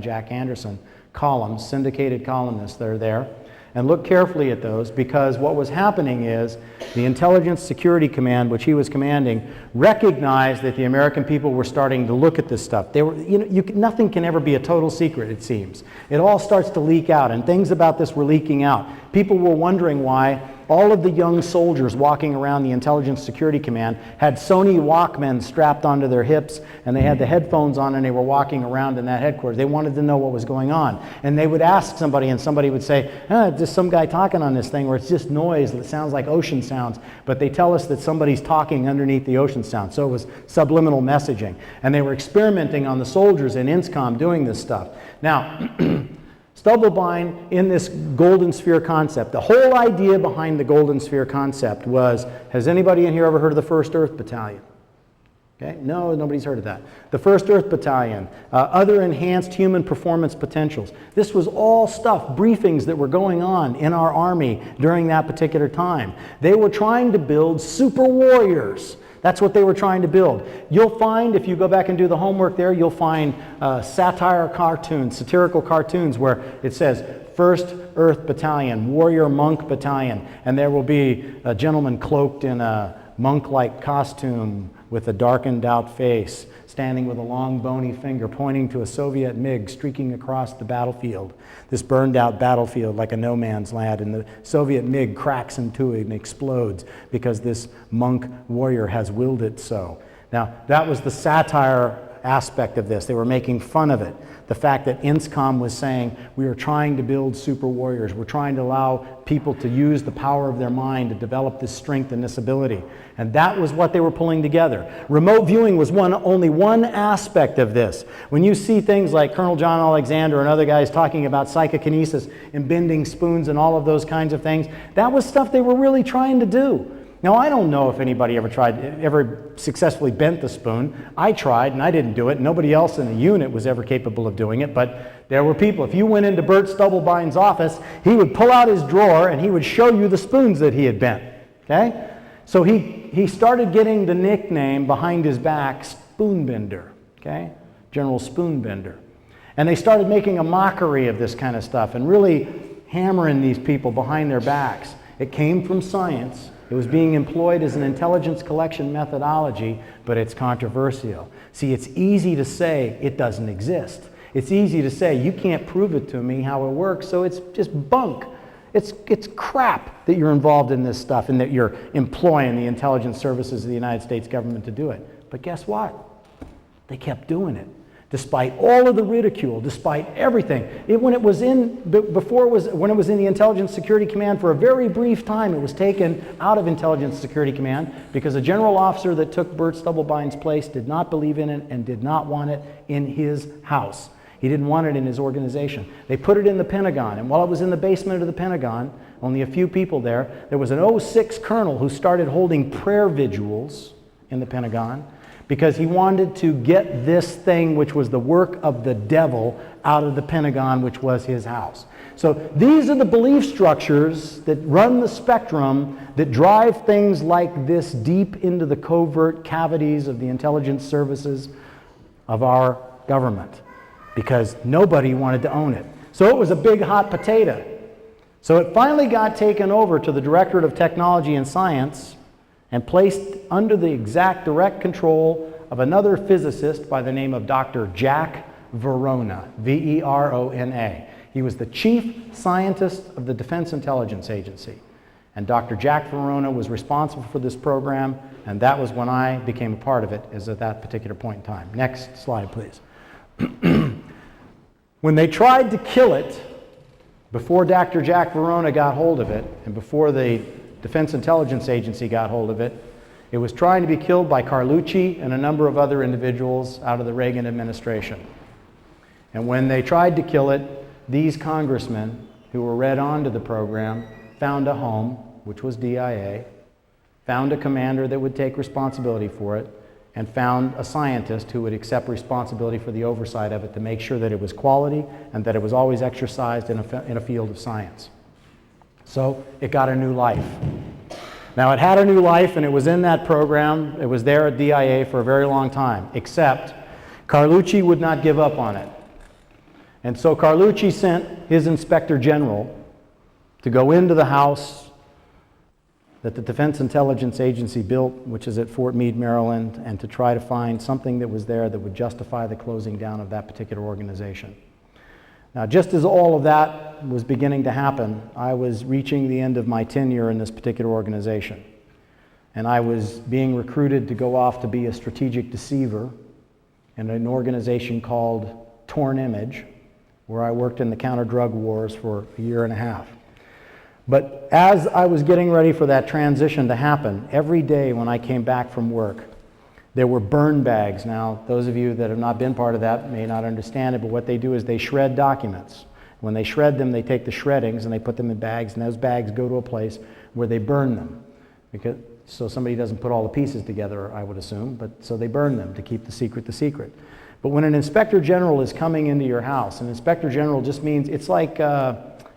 Jack Anderson columns, syndicated columnists that are there. And look carefully at those, because what was happening is the Intelligence Security Command, which he was commanding, recognized that the American people were starting to look at this stuff. They were, nothing can ever be a total secret, it seems. It all starts to leak out, and things about this were leaking out. People were wondering why all of the young soldiers walking around the Intelligence Security Command had Sony Walkmans strapped onto their hips, and they had the headphones on, and they were walking around in that headquarters. They wanted to know what was going on. And they would ask somebody, and somebody would say, just some guy talking on this thing, or it's just noise that sounds like ocean sounds, but they tell us that somebody's talking underneath the ocean sound. So it was subliminal messaging. And they were experimenting on the soldiers in INSCOM doing this stuff. Now, Stubblebine, in this Golden Sphere concept, the whole idea behind the Golden Sphere concept was, has anybody in here ever heard of the 1st Earth Battalion? Okay, no, nobody's heard of that. The 1st Earth Battalion, other enhanced human performance potentials. This was all stuff, briefings that were going on in our Army during that particular time. They were trying to build super warriors. That's what they were trying to build. You'll find, if you go back and do the homework there, you'll find satirical cartoons where it says 1st Earth Battalion, Warrior Monk Battalion, and there will be a gentleman cloaked in a monk-like costume with a darkened out face, standing with a long bony finger pointing to a Soviet MiG streaking across the battlefield, this burned out battlefield like a no man's land, and the Soviet MiG cracks into it and explodes because this monk warrior has willed it so. Now, that was the satire aspect of this. They were making fun of it. The fact that INSCOM was saying, we are trying to build super warriors. We're trying to allow people to use the power of their mind to develop this strength and this ability. And that was what they were pulling together. Remote viewing was only one aspect of this. When you see things like Colonel John Alexander and other guys talking about psychokinesis and bending spoons and all of those kinds of things, that was stuff they were really trying to do. Now, I don't know if anybody ever successfully bent the spoon. I tried, and I didn't do it. Nobody else in the unit was ever capable of doing it, but there were people. If you went into Bert Stubblebine's office, he would pull out his drawer, and he would show you the spoons that he had bent, okay? So he started getting the nickname behind his back, Spoonbender, okay? General Spoonbender. And they started making a mockery of this kind of stuff and really hammering these people behind their backs. It came from science. It was being employed as an intelligence collection methodology, but it's controversial. See, it's easy to say it doesn't exist. It's easy to say you can't prove it to me how it works, so it's just bunk. It's crap that you're involved in this stuff and that you're employing the intelligence services of the United States government to do it. But guess what? They kept doing it. Despite all of the ridicule, despite everything. When it was in the Intelligence Security Command for a very brief time, it was taken out of Intelligence Security Command because a general officer that took Bert Stubblebine's place did not believe in it and did not want it in his house. He didn't want it in his organization. They put it in the Pentagon, and while it was in the basement of the Pentagon, only a few people there was an 06 colonel who started holding prayer vigils in the Pentagon, because he wanted to get this thing, which was the work of the devil, out of the Pentagon, which was his house. So these are the belief structures that run the spectrum that drive things like this deep into the covert cavities of the intelligence services of our government, because nobody wanted to own it. So it was a big hot potato. So it finally got taken over to the Directorate of Technology and Science and placed under the exact direct control of another physicist by the name of Dr. Jack Verona, V-E-R-O-N-A. He was the chief scientist of the Defense Intelligence Agency. And Dr. Jack Verona was responsible for this program, and that was when I became a part of it, is at that particular point in time. Next slide, please. When they tried to kill it, before Dr. Jack Verona got hold of it, and before the Defense Intelligence Agency got hold of it, it was trying to be killed by Carlucci and a number of other individuals out of the Reagan administration. And when they tried to kill it, these congressmen who were read on to the program found a home, which was DIA, found a commander that would take responsibility for it, and found a scientist who would accept responsibility for the oversight of it to make sure that it was quality and that it was always exercised in a field of science. So it got a new life. Now it had a new life, and it was in that program. It was there at DIA for a very long time, except Carlucci would not give up on it. And so Carlucci sent his inspector general to go into the house that the Defense Intelligence Agency built, which is at Fort Meade, Maryland, and to try to find something that was there that would justify the closing down of that particular organization. Now, just as all of that was beginning to happen, I was reaching the end of my tenure in this particular organization. And I was being recruited to go off to be a strategic deceiver in an organization called Torn Image, where I worked in the counter-drug wars for a year and a half. But as I was getting ready for that transition to happen, every day when I came back from work, there were burn bags. Now, those of you that have not been part of that may not understand it, but what they do is they shred documents. When they shred them, they take the shreddings and they put them in bags, and those bags go to a place where they burn them. So somebody doesn't put all the pieces together, I would assume, but so they burn them to keep the secret the secret. But when an inspector general is coming into your house, an inspector general just means, it's like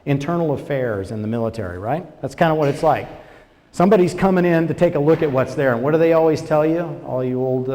internal affairs in the military, right? That's kind of what it's like. Somebody's coming in to take a look at what's there, and what do they always tell you, all you old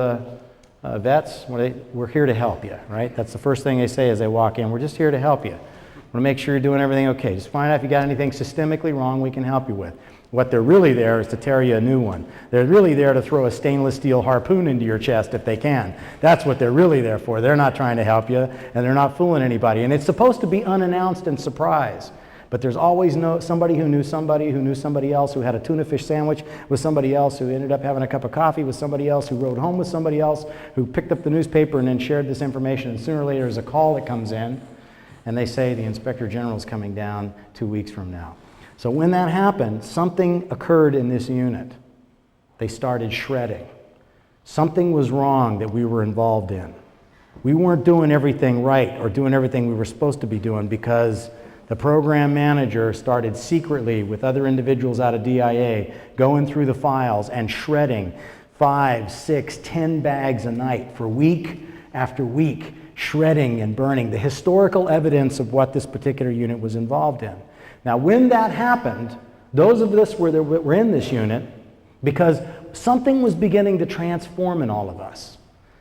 vets? We're here to help you, right? That's the first thing they say as they walk in. We're just here to help you. We want to make sure you're doing everything okay. Just find out if you got anything systemically wrong we can help you with. What they're really there is to tear you a new one. They're really there to throw a stainless steel harpoon into your chest if they can. That's what they're really there for. They're not trying to help you, and they're not fooling anybody. And it's supposed to be unannounced and surprise. But there's always somebody who knew somebody else who had a tuna fish sandwich with somebody else, who ended up having a cup of coffee with somebody else, who rode home with somebody else, who picked up the newspaper and then shared this information. And sooner or later there's a call that comes in, and they say the Inspector General is coming down 2 weeks from now. So when that happened, something occurred in this unit. They started shredding. Something was wrong that we were involved in. We weren't doing everything right or doing everything we were supposed to be doing, because the program manager started secretly with other individuals out of DIA going through the files and shredding 5, 6, 10 bags a night for week after week, shredding and burning the historical evidence of what this particular unit was involved in. Now, when that happened, those of us were in this unit because something was beginning to transform in all of us.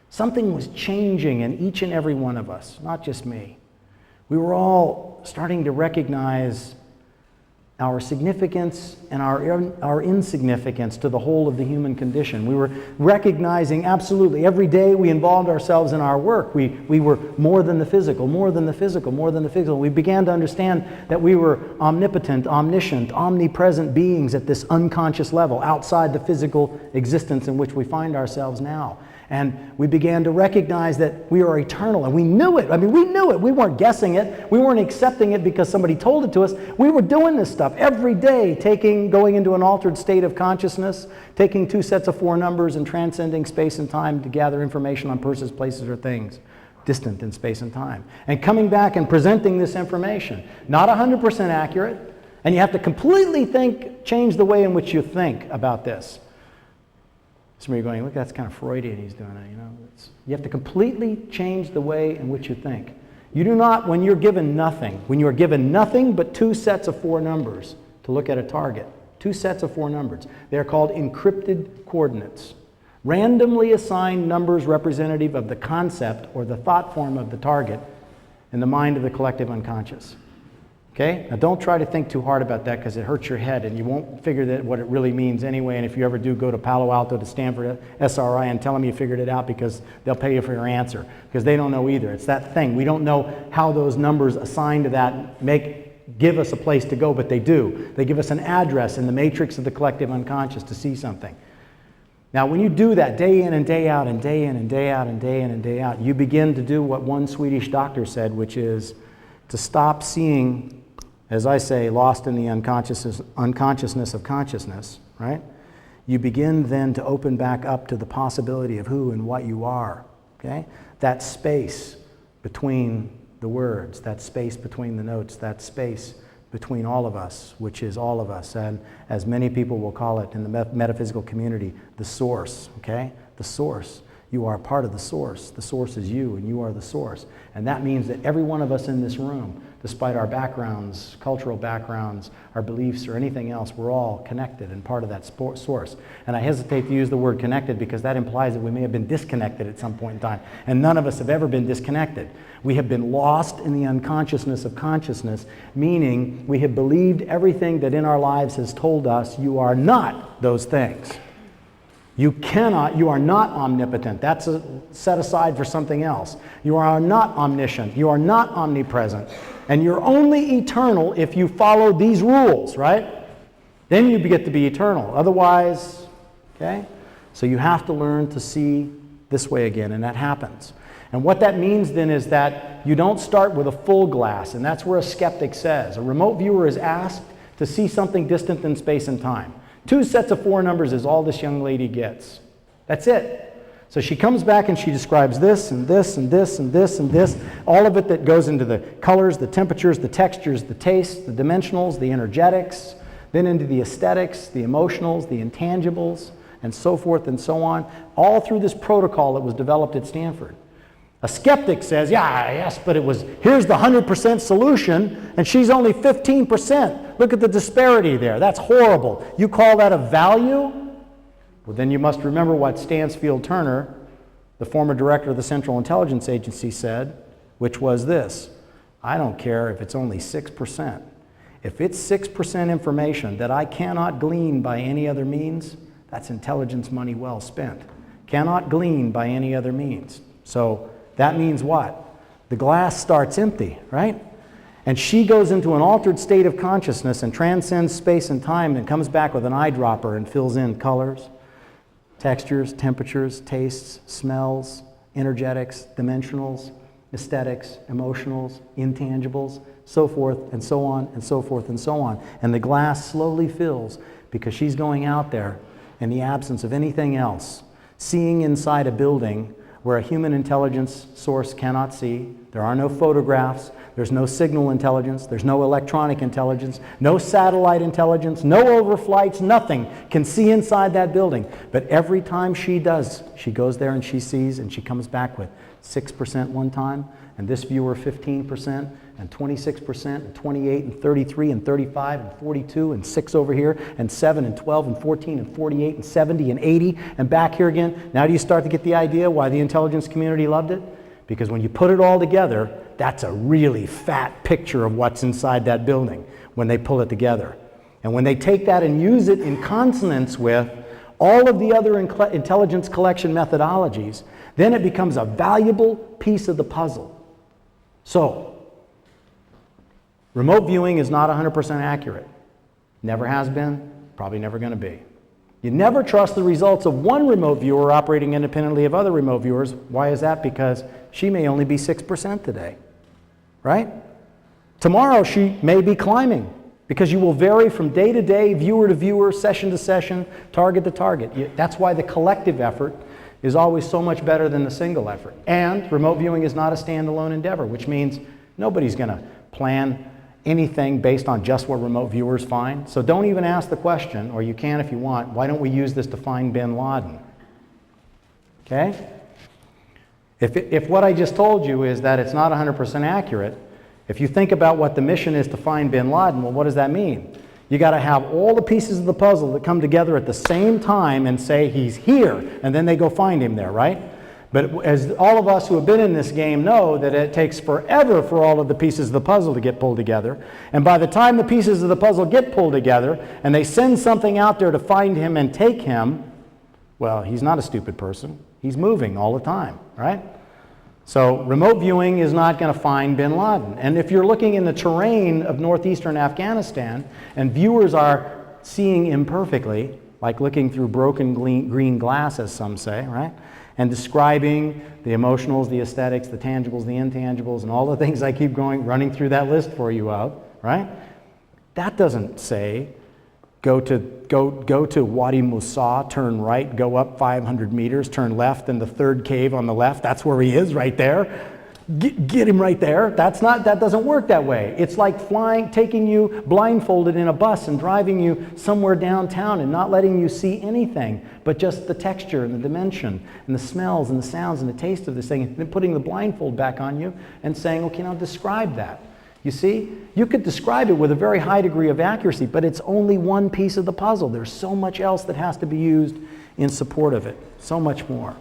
Something was changing in each and every one of us, not just me. We were all starting to recognize our significance and our insignificance to the whole of the human condition. We were recognizing absolutely every day we involved ourselves in our work. We were more than the physical, more than the physical, more than the physical. We began to understand that we were omnipotent, omniscient, omnipresent beings at this unconscious level outside the physical existence in which we find ourselves now. And we began to recognize that we are eternal, and we knew it. I mean, we knew it. We weren't guessing it. We weren't accepting it because somebody told it to us. We were doing this stuff every day, going into an altered state of consciousness, taking 2 sets of 4 numbers and transcending space and time to gather information on persons, places, or things distant in space and time. And coming back and presenting this information. Not 100% accurate, and you have to completely change the way in which you think about this. Some of you are going, look, that's kind of Freudian he's doing it, you know. You have to completely change the way in which you think. You do not, when you're given nothing but 2 sets of 4 numbers to look at a target, 2 sets of 4 numbers. They're called encrypted coordinates. Randomly assigned numbers representative of the concept or the thought form of the target in the mind of the collective unconscious. Okay? Now don't try to think too hard about that because it hurts your head and you won't figure that what it really means anyway. And if you ever do go to Palo Alto to Stanford SRI and tell them you figured it out, because they'll pay you for your answer because they don't know either. It's that thing. We don't know how those numbers assigned to that give us a place to go, but they do. They give us an address in the matrix of the collective unconscious to see something. Now, when you do that day in and day out and day in and day out and day in and day out, you begin to do what one Swedish doctor said, which is to stop seeing, as I say, lost in the unconsciousness of consciousness, right? You begin then to open back up to the possibility of who and what you are, okay? That space between the words, that space between the notes, that space between all of us, which is all of us, and as many people will call it in the metaphysical community, the source, okay? The source. You are part of the source. The source is you, and you are the source. And that means that every one of us in this room, despite our backgrounds, cultural backgrounds, our beliefs, or anything else, we're all connected and part of that source. And I hesitate to use the word connected because that implies that we may have been disconnected at some point in time. And none of us have ever been disconnected. We have been lost in the unconsciousness of consciousness, meaning we have believed everything that in our lives has told us you are not those things. You are not omnipotent. That's set aside for something else. You are not omniscient. You are not omnipresent. And you're only eternal if you follow these rules, right? Then you get to be eternal. Otherwise, okay? So you have to learn to see this way again, and that happens. And what that means then is that you don't start with a full glass, and that's where a skeptic says. A remote viewer is asked to see something distant in space and time. 2 sets of 4 numbers is all this young lady gets. That's it. So she comes back and she describes this and this and this and this and this, all of it that goes into the colors, the temperatures, the textures, the tastes, the dimensionals, the energetics, then into the aesthetics, the emotionals, the intangibles, and so forth and so on, all through this protocol that was developed at Stanford. A skeptic says, yeah, yes, but here's the 100% solution, and she's only 15%. Look at the disparity there. That's horrible. You call that a value? Well, then you must remember what Stansfield Turner, the former director of the Central Intelligence Agency, said, which was this: I don't care if it's only 6%. If it's 6% information that I cannot glean by any other means, that's intelligence money well spent. Cannot glean by any other means. So that means what? The glass starts empty, right? And she goes into an altered state of consciousness and transcends space and time and comes back with an eyedropper and fills in colors, textures, temperatures, tastes, smells, energetics, dimensionals, aesthetics, emotionals, intangibles, so forth and so on and so forth and so on. And the glass slowly fills because she's going out there in the absence of anything else, seeing inside a building where a human intelligence source cannot see. There are no photographs, there's no signal intelligence, there's no electronic intelligence, no satellite intelligence, no overflights, nothing can see inside that building. But every time she does, she goes there and she sees, and she comes back with 6% one time, and this viewer 15%, and 26%, and 28, and 33, and 35, and 42, and 6 over here, and 7, and 12, and 14, and 48, and 70, and 80, and back here again. Now do you start to get the idea why the intelligence community loved it? Because when you put it all together, that's a really fat picture of what's inside that building when they pull it together. And when they take that and use it in consonance with all of the other intelligence collection methodologies, then it becomes a valuable piece of the puzzle. So, remote viewing is not 100% accurate. Never has been, probably never going to be. You never trust the results of one remote viewer operating independently of other remote viewers. Why is that? Because she may only be 6% today, right? Tomorrow she may be climbing, because you will vary from day to day, viewer to viewer, session to session, target to target. That's why the collective effort is always so much better than the single effort. And remote viewing is not a standalone endeavor, which means nobody's going to plan anything based on just what remote viewers find. So don't even ask the question, or you can if you want, why don't we use this to find bin Laden? Okay? If what I just told you is that it's not 100% accurate, if you think about what the mission is to find bin Laden, well, what does that mean? You got to have all the pieces of the puzzle that come together at the same time and say, he's here, and then they go find him there, right? But as all of us who have been in this game know, that it takes forever for all of the pieces of the puzzle to get pulled together. And by the time the pieces of the puzzle get pulled together, and they send something out there to find him and take him, well, he's not a stupid person. He's moving all the time, right? So remote viewing is not going to find bin Laden. And if you're looking in the terrain of northeastern Afghanistan, and viewers are seeing imperfectly, like looking through broken green glass, as some say, right? And describing the emotionals, the aesthetics, the tangibles, the intangibles, and all the things I keep running through that list for you of, right? That doesn't say, go to Wadi Musa, turn right, go up 500 meters, turn left, and the third cave on the left, that's where he is, right there. Get him right there. That doesn't work that way. It's like taking you blindfolded in a bus and driving you somewhere downtown and not letting you see anything, but just the texture and the dimension and the smells and the sounds and the taste of this thing, and then putting the blindfold back on you and saying, okay, now describe that. You see, you could describe it with a very high degree of accuracy, but it's only one piece of the puzzle. There's so much else that has to be used in support of it, so much more.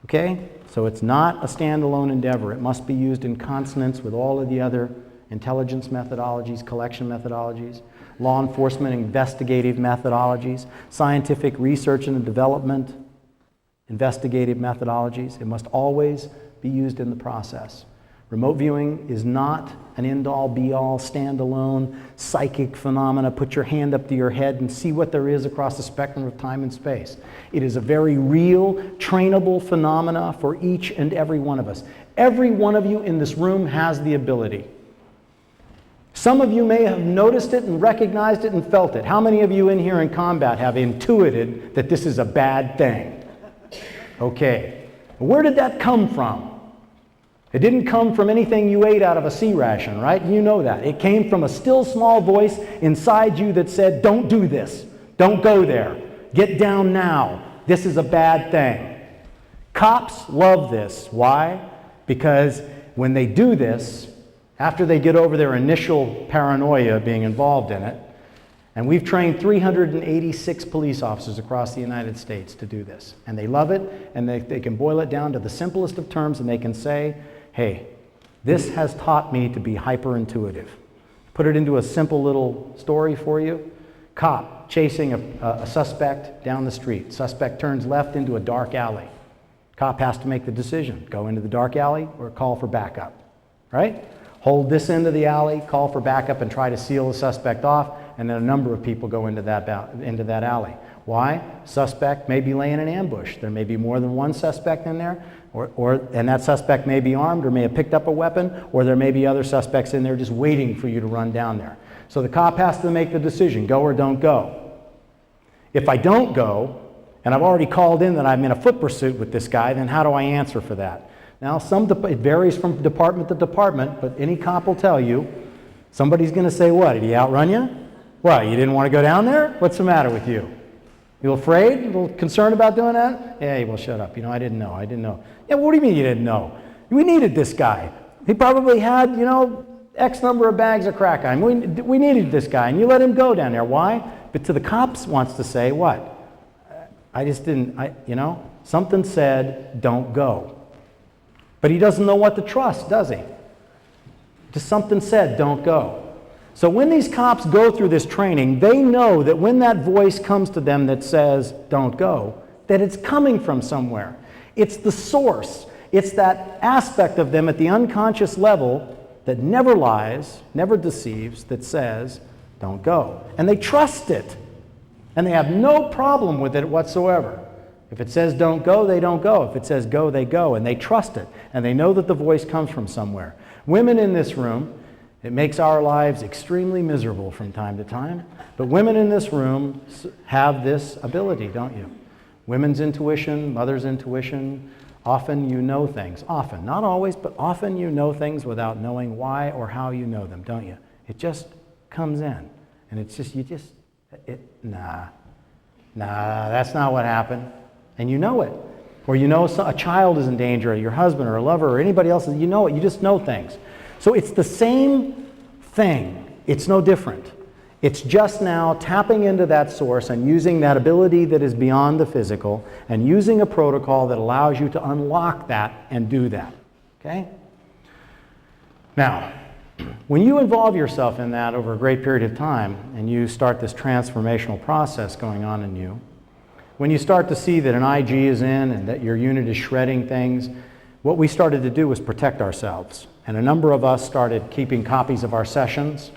Okay? So it's not a standalone endeavor. It must be used in consonance with all of the other intelligence methodologies, collection methodologies, law enforcement investigative methodologies, scientific research and development investigative methodologies. It must always be used in the process. Remote viewing is not an end-all, be-all, standalone psychic phenomena. Put your hand up to your head and see what there is across the spectrum of time and space. It is a very real, trainable phenomena for each and every one of us. Every one of you in this room has the ability. Some of you may have noticed it and recognized it and felt it. How many of you in here in combat have intuited that this is a bad thing? Okay. Where did that come from? It didn't come from anything you ate out of a sea ration, right? You know that. It came from a still small voice inside you that said, don't do this. Don't go there. Get down now. This is a bad thing. Cops love this. Why? Because when they do this, after they get over their initial paranoia being involved in it, and we've trained 386 police officers across the United States to do this. And they love it, and they can boil it down to the simplest of terms, and they can say, hey, this has taught me to be hyper-intuitive. Put it into a simple little story for you. Cop chasing a suspect down the street. Suspect turns left into a dark alley. Cop has to make the decision, go into the dark alley or call for backup, right? Hold this end of the alley, call for backup, and try to seal the suspect off, and then a number of people go into that alley. Why? Suspect may be laying an ambush. There may be more than one suspect in there, and that suspect may be armed or may have picked up a weapon, or there may be other suspects in there just waiting for you to run down there. So the cop has to make the decision, go or don't go. If I don't go, and I've already called in that I'm in a foot pursuit with this guy, then how do I answer for that? Now, it varies from department to department, but any cop will tell you, somebody's going to say, what, did he outrun you? What, you didn't want to go down there? What's the matter with you? You afraid? A little concerned about doing that? Yeah, well, shut up. I didn't know. Yeah, what do you mean you didn't know? We needed this guy. He probably had, X number of bags of crack on him. We needed this guy, and you let him go down there. Why? But to the cops wants to say, what? I just didn't, something said, don't go. But he doesn't know what to trust, does he? Just something said, don't go. So when these cops go through this training, they know that when that voice comes to them that says, don't go, that it's coming from somewhere. It's the source. It's that aspect of them at the unconscious level that never lies, never deceives, that says, don't go. And they trust it. And they have no problem with it whatsoever. If it says don't go, they don't go. If it says go, they go. And they trust it. And they know that the voice comes from somewhere. Women in this room, it makes our lives extremely miserable from time to time. But women in this room have this ability, don't you? Women's intuition, mother's intuition, often you know things. Often, not always, but often you know things without knowing why or how you know them, don't you? It just comes in. And it's just, nah, that's not what happened. And you know it. Or you know a child is in danger, or your husband or a lover or anybody else, you know it, you just know things. So it's the same thing. It's no different. It's just now tapping into that source and using that ability that is beyond the physical and using a protocol that allows you to unlock that and do that. Okay? Now, when you involve yourself in that over a great period of time and you start this transformational process going on in you, when you start to see that an IG is in and that your unit is shredding things, what we started to do was protect ourselves. And a number of us started keeping copies of our sessions,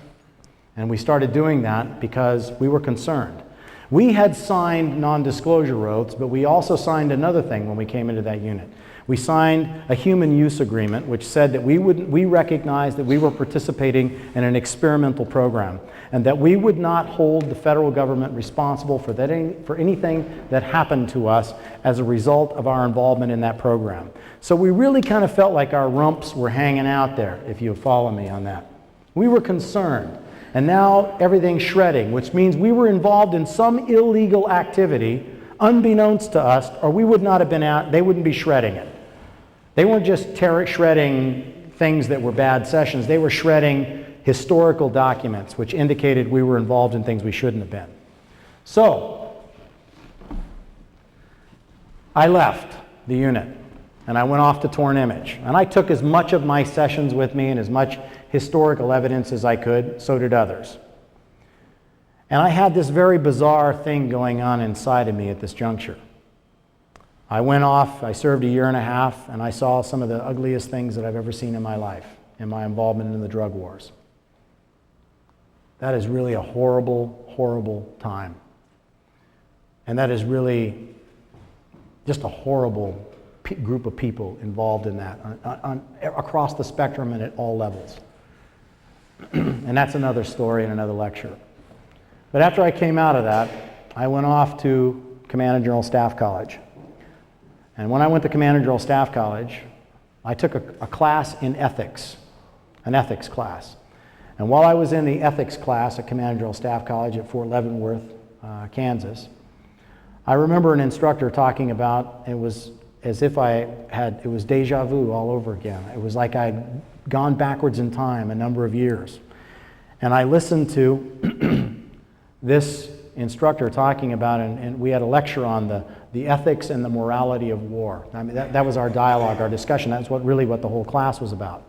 and we started doing that because we were concerned. We had signed non-disclosure oaths, but we also signed another thing when we came into that unit. We signed a human use agreement which said that we recognized that we were participating in an experimental program and that we would not hold the federal government responsible for anything that happened to us as a result of our involvement in that program. So we really kind of felt like our rumps were hanging out there, if you follow me on that. We were concerned. And now everything's shredding, which means we were involved in some illegal activity unbeknownst to us, or we would not have been out, they wouldn't be shredding it. They weren't just shredding things that were bad sessions, they were shredding historical documents which indicated we were involved in things we shouldn't have been. So, I left the unit and I went off to Torn Image. And I took as much of my sessions with me and as much historical evidence as I could, so did others. And I had this very bizarre thing going on inside of me at this juncture. I went off, I served a year and a half, and I saw some of the ugliest things that I've ever seen in my life, in my involvement in the drug wars. That is really a horrible, horrible time. And that is really just a horrible group of people involved in that, across the spectrum and at all levels. And that's another story and another lecture. But after I came out of that, I went off to Command and General Staff College. And when I went to Command and General Staff College, I took a class in ethics, an ethics class. And while I was in the ethics class at Command and General Staff College at Fort Leavenworth, Kansas, I remember an instructor talking about, it was as if it was deja vu all over again. It was like I'd gone backwards in time a number of years. And I listened to this instructor talking about, and we had a lecture on the ethics and the morality of war. I mean, that was our dialogue, our discussion. That's really what the whole class was about.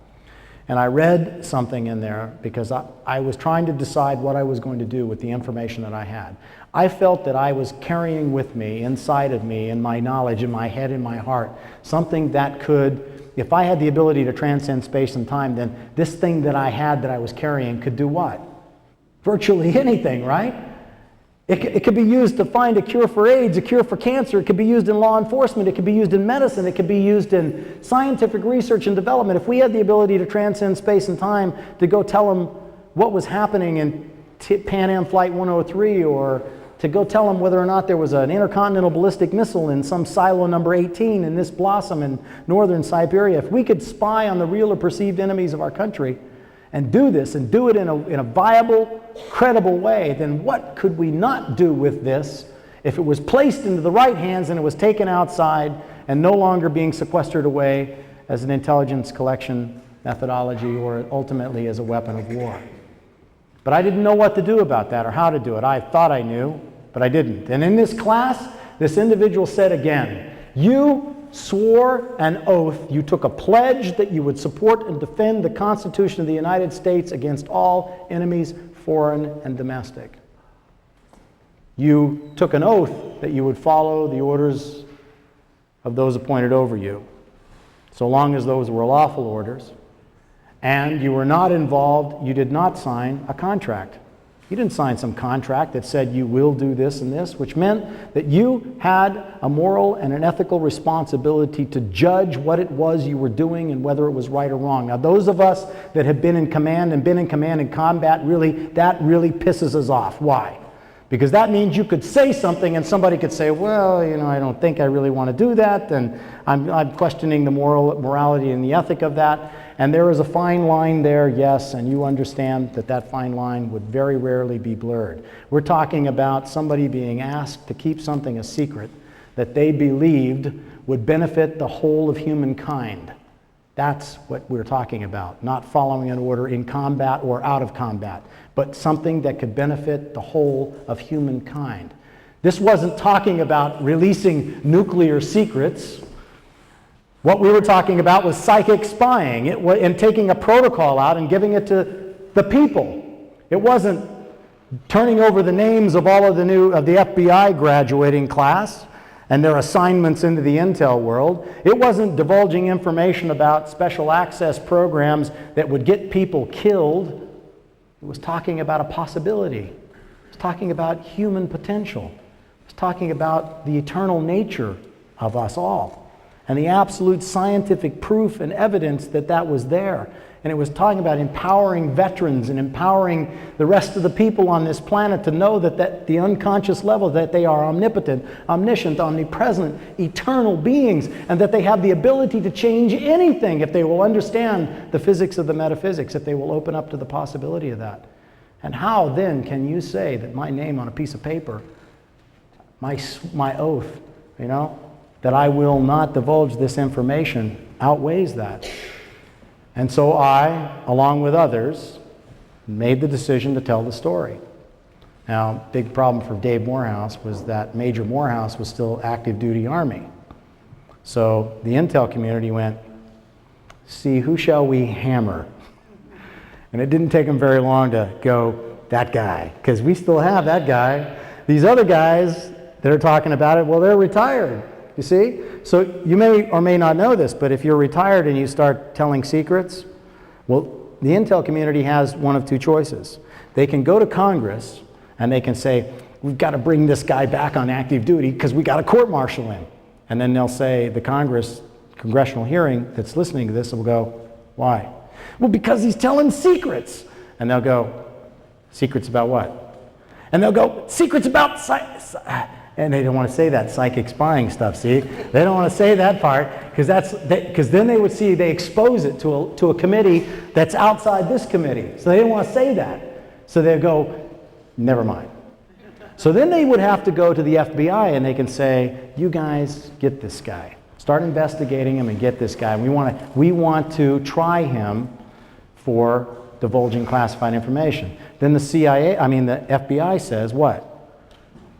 And I read something in there because I was trying to decide what I was going to do with the information that I had. I felt that I was carrying with me, inside of me, in my knowledge, in my head, in my heart, something that could, if I had the ability to transcend space and time, then this thing that I had that I was carrying could do what? Virtually anything, right? It could be used to find a cure for AIDS, a cure for cancer. It could be used in law enforcement. It could be used in medicine. It could be used in scientific research and development. If we had the ability to transcend space and time to go tell them what was happening in Pan Am Flight 103, or to go tell them whether or not there was an intercontinental ballistic missile in some silo number 18 in this blossom in northern Siberia, if we could spy on the real or perceived enemies of our country and do this and do it in a viable, credible way, then what could we not do with this if it was placed into the right hands and it was taken outside and no longer being sequestered away as an intelligence collection methodology or ultimately as a weapon of war? But I didn't know what to do about that or how to do it. I thought I knew, but I didn't. And in this class, this individual said again, you swore an oath, you took a pledge that you would support and defend the Constitution of the United States against all enemies, foreign and domestic. You took an oath that you would follow the orders of those appointed over you, so long as those were lawful orders. And you were not involved, you did not sign a contract. You didn't sign some contract that said you will do this and this, which meant that you had a moral and an ethical responsibility to judge what it was you were doing and whether it was right or wrong. Now, those of us that have been in command and been in command in combat, that really pisses us off. Why? Because that means you could say something and somebody could say, well, you know, I don't think I really want to do that, and I'm questioning the morality and the ethic of that. And there is a fine line there, yes, and you understand that that fine line would very rarely be blurred. We're talking about somebody being asked to keep something a secret that they believed would benefit the whole of humankind. That's what we're talking about, not following an order in combat or out of combat, but something that could benefit the whole of humankind. This wasn't talking about releasing nuclear secrets. What we were talking about was psychic spying and taking a protocol out and giving it to the people. It wasn't turning over the names of all of the FBI graduating class and their assignments into the intel world. It wasn't divulging information about special access programs that would get people killed. It was talking about a possibility. It was talking about human potential. It was talking about the eternal nature of us all and the absolute scientific proof and evidence that that was there. And it was talking about empowering veterans and empowering the rest of the people on this planet to know that the unconscious level, that they are omnipotent, omniscient, omnipresent, eternal beings, and that they have the ability to change anything if they will understand the physics of the metaphysics, if they will open up to the possibility of that. And how then can you say that my name on a piece of paper, my oath, that I will not divulge this information outweighs that? And so I, along with others, made the decision to tell the story. Now, big problem for Dave Morehouse was that Major Morehouse was still active duty Army. So the intel community went, see, who shall we hammer? And it didn't take them very long to go, that guy, because we still have that guy. These other guys that are talking about it, well, they're retired. You see? So you may or may not know this, but if you're retired and you start telling secrets, well, the intel community has one of two choices. They can go to Congress and they can say, we've got to bring this guy back on active duty because we got to court-martial him. And then they'll say, the congressional hearing that's listening to this will go, why? Well, because he's telling secrets. And they'll go, secrets about what? And they'll go, secrets about and they don't want to say that psychic spying stuff, see? They don't want to say that part because then they would see they expose it to a committee that's outside this committee. So they don't want to say that. So they go, never mind. So then they would have to go to the FBI and they can say, you guys get this guy. Start investigating him and get this guy. We want to try him for divulging classified information. Then the FBI says what?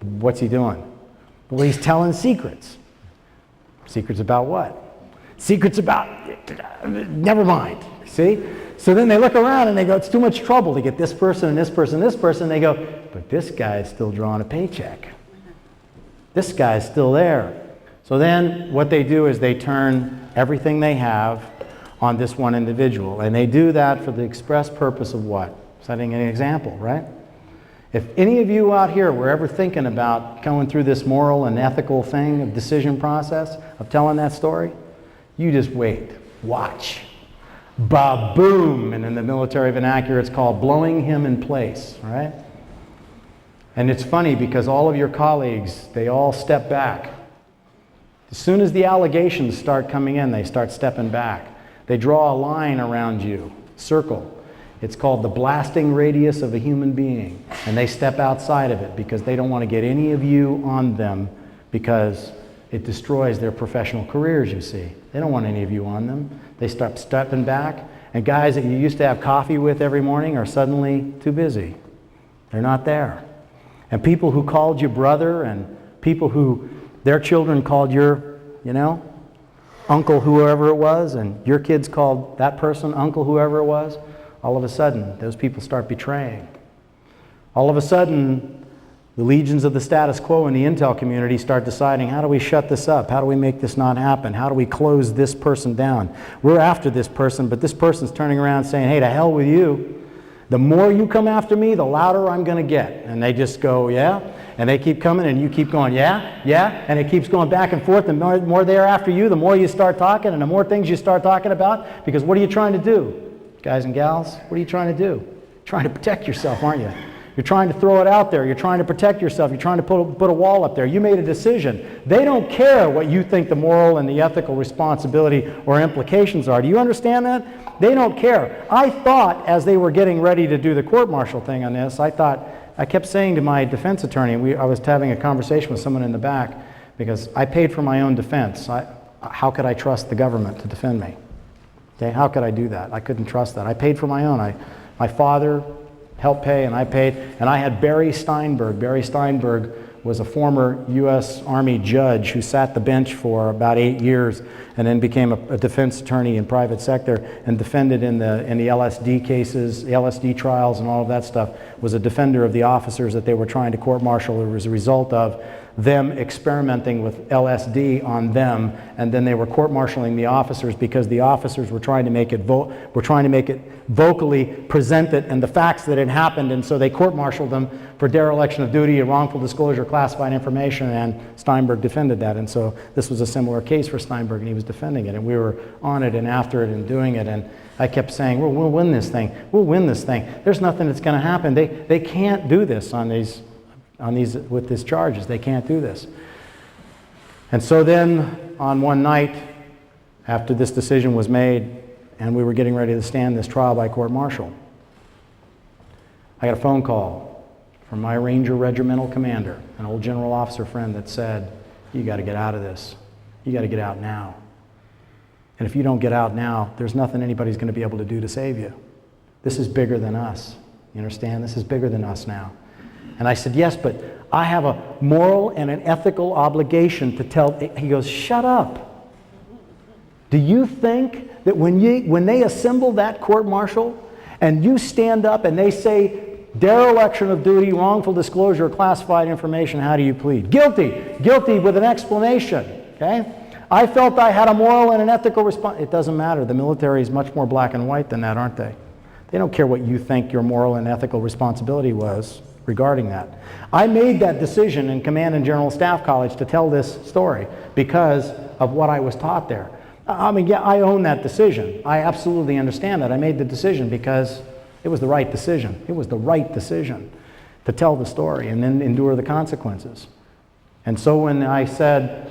What's he doing? Well, he's telling secrets. Secrets about what? Secrets about, never mind, see? So then they look around and they go, it's too much trouble to get this person and this person and this person. They go, but this guy is still drawing a paycheck. This guy's still there. So then what they do is they turn everything they have on this one individual. And they do that for the express purpose of what? Setting an example, right? If any of you out here were ever thinking about going through this moral and ethical thing of decision process, of telling that story, you just wait, watch. Ba-boom! And in the military vernacular, it's called blowing him in place, right? And it's funny because all of your colleagues, they all step back. As soon as the allegations start coming in, they start stepping back. They draw a line around you, circle. It's called the blasting radius of a human being. And they step outside of it because they don't want to get any of you on them because it destroys their professional careers, you see. They don't want any of you on them. They start stepping back. And guys that you used to have coffee with every morning are suddenly too busy. They're not there. And people who called you brother and people who their children called your, uncle whoever it was, and your kids called that person uncle whoever it was, all of a sudden, those people start betraying. All of a sudden, the legions of the status quo in the intel community start deciding, how do we shut this up? How do we make this not happen? How do we close this person down? We're after this person, but this person's turning around saying, hey, to hell with you. The more you come after me, the louder I'm going to get. And they just go, yeah? And they keep coming, and you keep going, yeah, yeah? And it keeps going back and forth. The more they're after you, the more you start talking, and the more things you start talking about, because what are you trying to do? Guys and gals, what are you trying to do? You're trying to protect yourself, aren't you? You're trying to throw it out there. You're trying to protect yourself. You're trying to put a wall up there. You made a decision. They don't care what you think the moral and the ethical responsibility or implications are. Do you understand that? They don't care. I thought, as they were getting ready to do the court-martial thing on this, I kept saying to my defense attorney, I was having a conversation with someone in the back, because I paid for my own defense. how could I trust the government to defend me? Okay, how could I do that? I couldn't trust that. I paid for my own. My father helped pay, and I paid. And I had Barry Steinberg. Barry Steinberg was a former U.S. Army judge who sat the bench for about 8 years and then became a defense attorney in private sector and defended in the LSD cases, the LSD trials and all of that stuff, was a defender of the officers that they were trying to court-martial. It was a result of them experimenting with LSD on them, and then they were court-martialing the officers because the officers were trying to make it vocally present it and the facts that had happened, and so they court-martialed them for dereliction of duty, a wrongful disclosure of classified information, and Steinberg defended that. And so this was a similar case for Steinberg, and he was defending it, and we were on it and after it and doing it, and I kept saying, well, we'll win this thing. We'll win this thing. There's nothing that's going to happen. They can't do this with these charges. They can't do this. And so then on one night, after this decision was made and we were getting ready to stand this trial by court-martial, I got a phone call from my Ranger Regimental commander, an old general officer friend, that said, you got to get out of this. You got to get out now. And if you don't get out now, there's nothing anybody's going to be able to do to save you. This is bigger than us. You understand? This is bigger than us now. And I said, yes, but I have a moral and an ethical obligation to tell. He goes, shut up. Do you think that when they assemble that court-martial and you stand up and they say dereliction of duty, wrongful disclosure of classified information, how do you plead? Guilty. Guilty with an explanation. Okay? I felt I had a moral and an ethical response. It doesn't matter. The military is much more black and white than that, aren't they? They don't care what you think your moral and ethical responsibility was regarding that. I made that decision in Command and General Staff College to tell this story because of what I was taught there. I mean, yeah, I own that decision. I absolutely understand that. I made the decision because it was the right decision. It was the right decision to tell the story and then endure the consequences. And so when I said,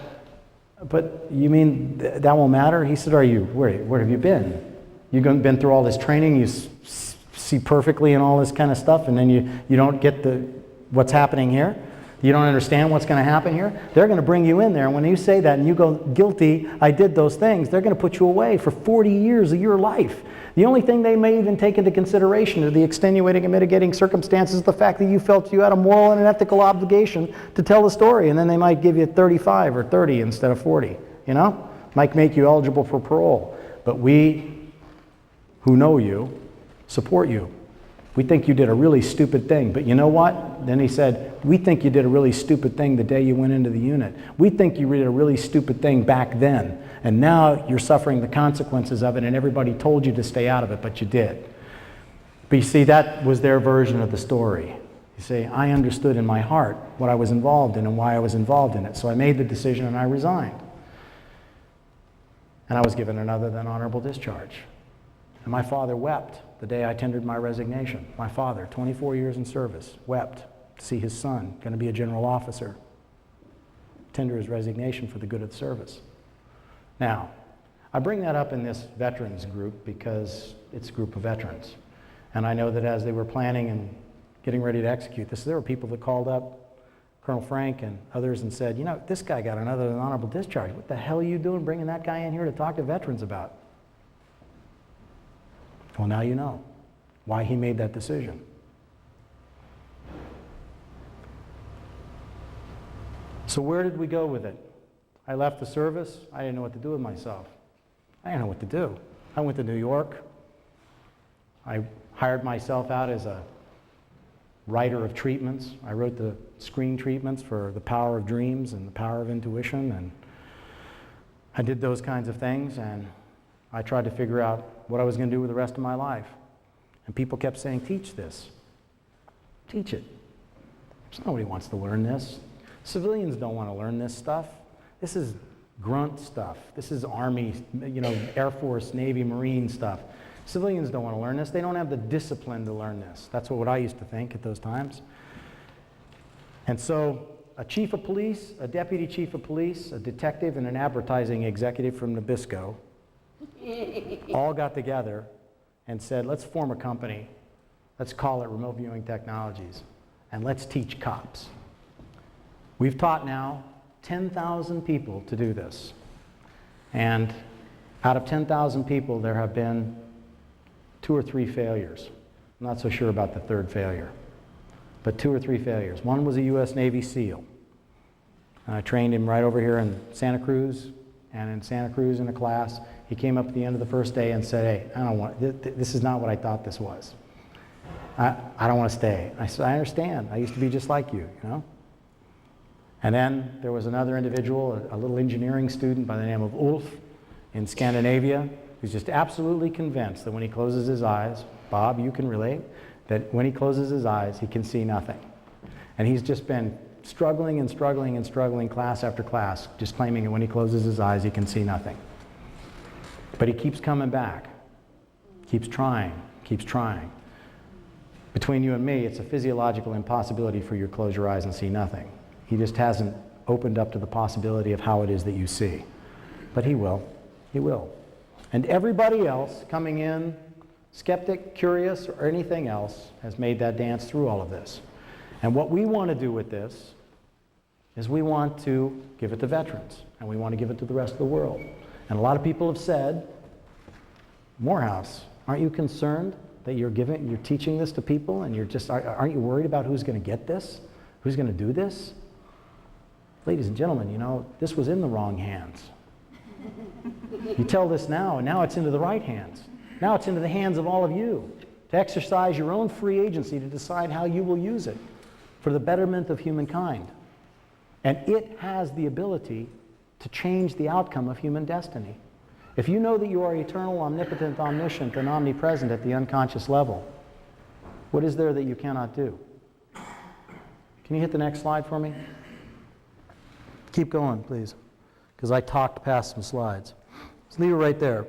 but you mean that won't matter? He said, where have you been? You've been through all this training, you see perfectly and all this kind of stuff, and then you don't get what's happening here? You don't understand what's going to happen here? They're going to bring you in there, and when you say that and you go, guilty, I did those things, they're going to put you away for 40 years of your life. The only thing they may even take into consideration are the extenuating and mitigating circumstances, the fact that you felt you had a moral and an ethical obligation to tell the story, and then they might give you 35 or 30 instead of 40, you know? Might make you eligible for parole. But we, who know you, support you. We think you did a really stupid thing, but you know what? Then he said, we think you did a really stupid thing the day you went into the unit. We think you did a really stupid thing back then, and now you're suffering the consequences of it, and everybody told you to stay out of it, but you did. But you see, that was their version of the story. You see, I understood in my heart what I was involved in and why I was involved in it, so I made the decision and I resigned. And I was given an other than honorable discharge. And my father wept the day I tendered my resignation. My father, 24 years in service, wept to see his son, going to be a general officer, tender his resignation for the good of the service. Now, I bring that up in this veterans group because it's a group of veterans. And I know that as they were planning and getting ready to execute this, there were people that called up Colonel Frank and others and said, you know, this guy got another than honorable discharge. What the hell are you doing bringing that guy in here to talk to veterans about? Well, now you know why he made that decision. So where did we go with it? I left the service. I didn't know what to do with myself. I didn't know what to do. I went to New York. I hired myself out as a writer of treatments. I wrote the screen treatments for The Power of Dreams and The Power of Intuition, and I did those kinds of things, and I tried to figure out what I was going to do with the rest of my life. And people kept saying, teach this. Teach it. Nobody wants to learn this. Civilians don't want to learn this stuff. This is grunt stuff. This is Army, Air Force, Navy, Marine stuff. Civilians don't want to learn this. They don't have the discipline to learn this. That's what I used to think at those times. And so a chief of police, a deputy chief of police, a detective, and an advertising executive from Nabisco all got together and said, let's form a company. Let's call it Remote Viewing Technologies, and let's teach cops. We've taught now 10,000 people to do this. And out of 10,000 people, there have been 2 or 3 failures. I'm not so sure about the third failure, but 2 or 3 failures. One was a U.S. Navy SEAL. I trained him right over here in Santa Cruz, and in Santa Cruz in a class, he came up at the end of the first day and said, "Hey, I don't want, this is not what I thought this was. I don't want to stay." I said, "I understand. I used to be just like you, you know?" And then there was another individual, a little engineering student by the name of Ulf in Scandinavia, who's just absolutely convinced that when he closes his eyes, Bob, you can relate, that when he closes his eyes, he can see nothing. And he's just been struggling and struggling and struggling class after class, just claiming that when he closes his eyes, he can see nothing. But he keeps coming back, keeps trying, keeps trying. Between you and me, it's a physiological impossibility for you to close your eyes and see nothing. He just hasn't opened up to the possibility of how it is that you see. But he will. He will. And everybody else coming in, skeptic, curious, or anything else, has made that dance through all of this. And what we want to do with this is we want to give it to veterans, and we want to give it to the rest of the world. And a lot of people have said, Morehouse, aren't you concerned that you're teaching this to people, and aren't you worried about who's going to get this? Who's going to do this? Ladies and gentlemen, you know, this was in the wrong hands. You tell this now, and now it's into the right hands. Now it's into the hands of all of you to exercise your own free agency to decide how you will use it for the betterment of humankind. And it has the ability to change the outcome of human destiny. If you know that you are eternal, omnipotent, omniscient, and omnipresent at the unconscious level, what is there that you cannot do? Can you hit the next slide for me? Keep going, please, because I talked past some slides. Let's leave it right there.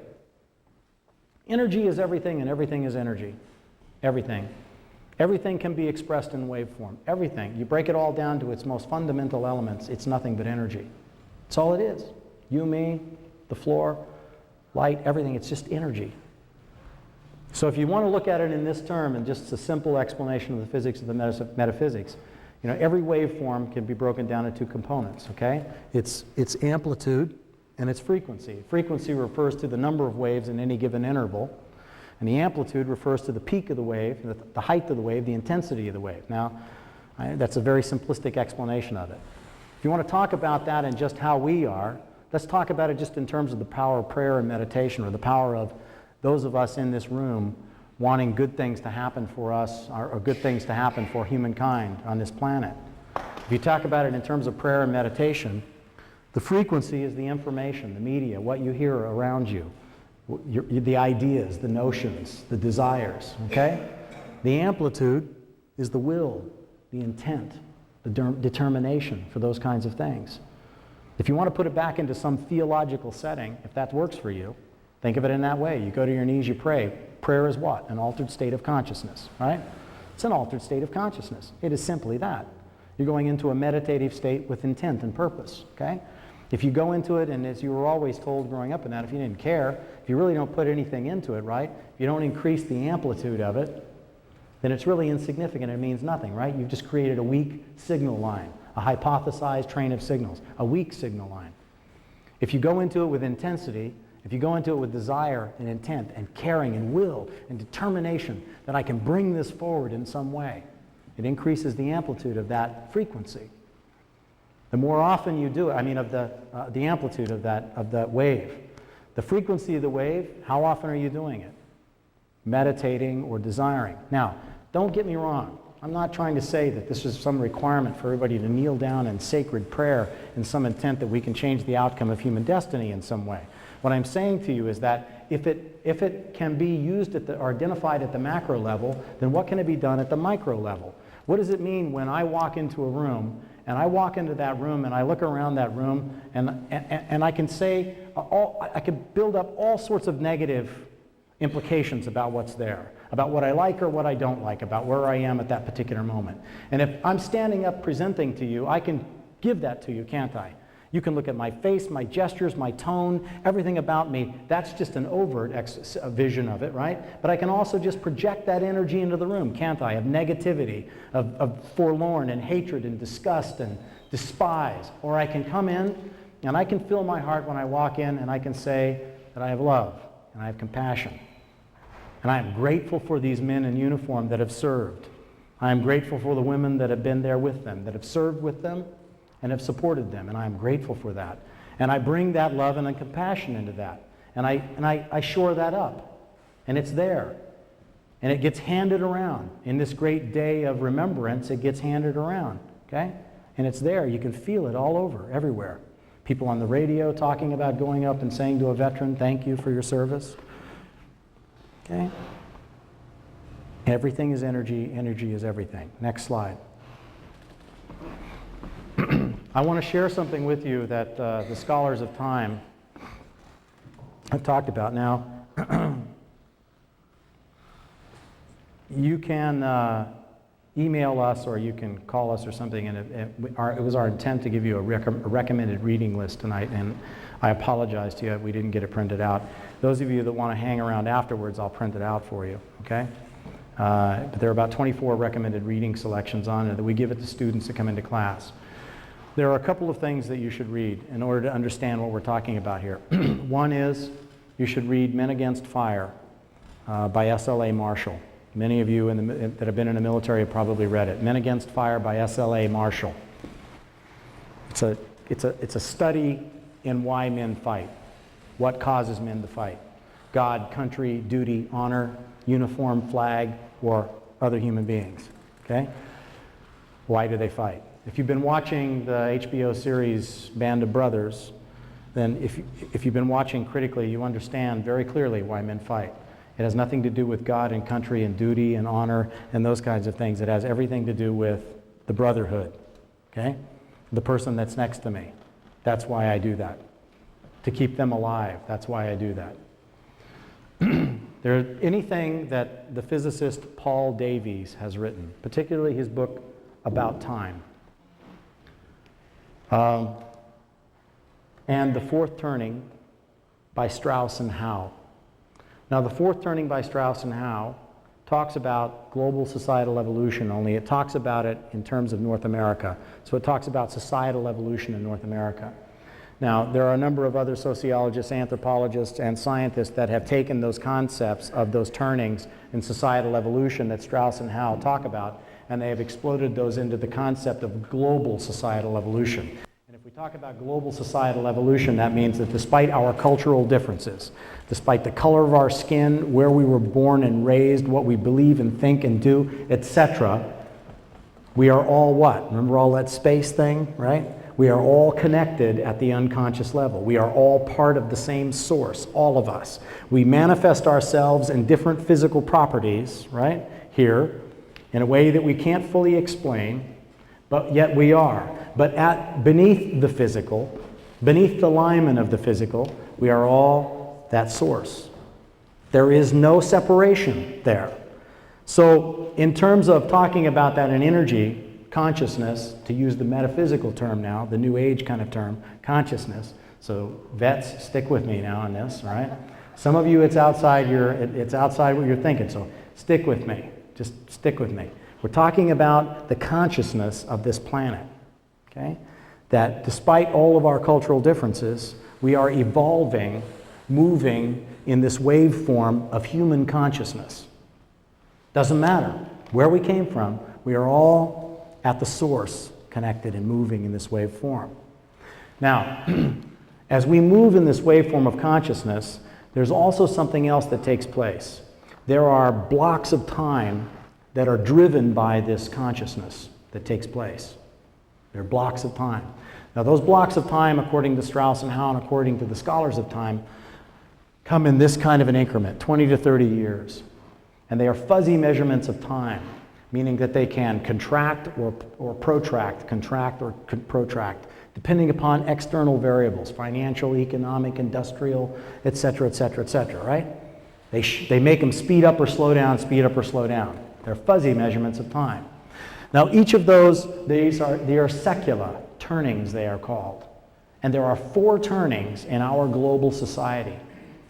Energy is everything, and everything is energy. Everything. Everything can be expressed in waveform. Everything. You break it all down to its most fundamental elements, it's nothing but energy. That's all it is. You, me, the floor, light, everything. It's just energy. So if you want to look at it in this term, and just a simple explanation of the physics of the metaphysics, you know, every waveform can be broken down into 2 components, okay? It's amplitude and its frequency. Frequency refers to the number of waves in any given interval, and the amplitude refers to the peak of the wave, the height of the wave, the intensity of the wave. Now, that's a very simplistic explanation of it. If you want to talk about that and just how we are, let's talk about it just in terms of the power of prayer and meditation, or the power of those of us in this room wanting good things to happen for us, or good things to happen for humankind on this planet. If you talk about it in terms of prayer and meditation, the frequency is the information, the media, what you hear around you, the ideas, the notions, the desires, okay? The amplitude is the will, the intent, the determination for those kinds of things. If you want to put it back into some theological setting, if that works for you, think of it in that way. You go to your knees, you pray. Prayer is what? An altered state of consciousness, right? It's an altered state of consciousness. It is simply that. You're going into a meditative state with intent and purpose, okay? If you go into it, and as you were always told growing up in that, if you didn't care, if you really don't put anything into it, right? If you don't increase the amplitude of it, then it's really insignificant. It means nothing, right? You've just created a weak signal line, a hypothesized train of signals, a weak signal line. If you go into it with intensity, if you go into it with desire and intent and caring and will and determination that I can bring this forward in some way, it increases the amplitude of that frequency. The more often you do it, of the amplitude of that wave. The frequency of the wave, how often are you doing it? Meditating or desiring. Now, don't get me wrong. I'm not trying to say that this is some requirement for everybody to kneel down in sacred prayer in some intent that we can change the outcome of human destiny in some way. What I'm saying to you is that if it can be used or identified at the macro level, then what can it be done at the micro level? What does it mean when I walk into a room, and I walk into that room and I look around that room, and I can say, I can build up all sorts of negative implications about what's there, about what I like or what I don't like, about where I am at that particular moment. And if I'm standing up presenting to you, I can give that to you, can't I? You can look at my face, my gestures, my tone, everything about me. That's just an overt vision of it, right? But I can also just project that energy into the room, can't I? Of negativity, of forlorn and hatred and disgust and despise. Or I can come in And I can fill my heart when I walk in, and I can say that I have love and I have compassion. And I am grateful for these men in uniform that have served. I am grateful for the women that have been there with them, that have served with them and have supported them, and I am grateful for that. And I bring that love and compassion into that. And I shore that up. And it's there. And it gets handed around. In this great day of remembrance, it gets handed around. Okay? And it's there. You can feel it all over, everywhere. People on the radio talking about going up and saying to a veteran, thank you for your service. Okay? Everything is energy. Energy is everything. Next slide. I want to share something with you that the scholars of time have talked about. Now, you can email us or you can call us or something, and it was our intent to give you a recommended reading list tonight, and I apologize to you, we didn't get it printed out. Those of you that want to hang around afterwards, I'll print it out for you, okay? But there are about 24 recommended reading selections on it that we give it to students that come into class. There are a couple of things that you should read in order to understand what we're talking about here. One is you should read Men Against Fire by S.L.A. Marshall. Many of you that have been in the military have probably read it. Men Against Fire by S.L.A. Marshall. It's a study in why men fight, what causes men to fight. God, country, duty, honor, uniform, flag, or other human beings. Okay? Why do they fight? If you've been watching the HBO series Band of Brothers, then if you've been watching critically, you understand very clearly why men fight. It has nothing to do with God and country and duty and honor and those kinds of things. It has everything to do with the brotherhood, okay? The person that's next to me. That's why I do that. To keep them alive. That's why I do that. Anything that the physicist Paul Davies has written, particularly his book About Time, and The Fourth Turning by Strauss and Howe. Now, The Fourth Turning by Strauss and Howe talks about global societal evolution, only it talks about it in terms of North America. So it talks about societal evolution in North America. Now, there are a number of other sociologists, anthropologists, and scientists that have taken those concepts of those turnings in societal evolution that Strauss and Howe talk about, and they have exploded those into the concept of global societal evolution. And if we talk about global societal evolution, that means that despite our cultural differences, despite the color of our skin, where we were born and raised, what we believe and think and do, etc., we are all what? Remember all that space thing, right? We are all connected at the unconscious level. We are all part of the same source, all of us. We manifest ourselves in different physical properties, right, here, in a way that we can't fully explain, but yet we are. But beneath the physical, beneath the lineament of the physical, we are all that source. There is no separation there. So in terms of talking about that in energy, consciousness, to use the metaphysical term now, the New Age kind of term, consciousness. So vets, stick with me now on this, right? Some of you, it's outside what you're thinking, so stick with me. Just stick with me. We're talking about the consciousness of this planet, okay? That despite all of our cultural differences, we are evolving, moving in this waveform of human consciousness. Doesn't matter where we came from, we are all at the source, connected and moving in this waveform. Now, as we move in this waveform of consciousness, there's also something else that takes place. There are blocks of time that are driven by this consciousness that takes place. There are blocks of time. Now, those blocks of time, according to Strauss and Howe and according to the scholars of time, come in this kind of an increment, 20 to 30 years. And they are fuzzy measurements of time, meaning that they can contract or protract, protract, depending upon external variables, financial, economic, industrial, et cetera, right? They make them speed up or slow down, speed up or slow down. They're fuzzy measurements of time. Now, each of those, they are secular turnings, they are called. And there are 4 turnings in our global society,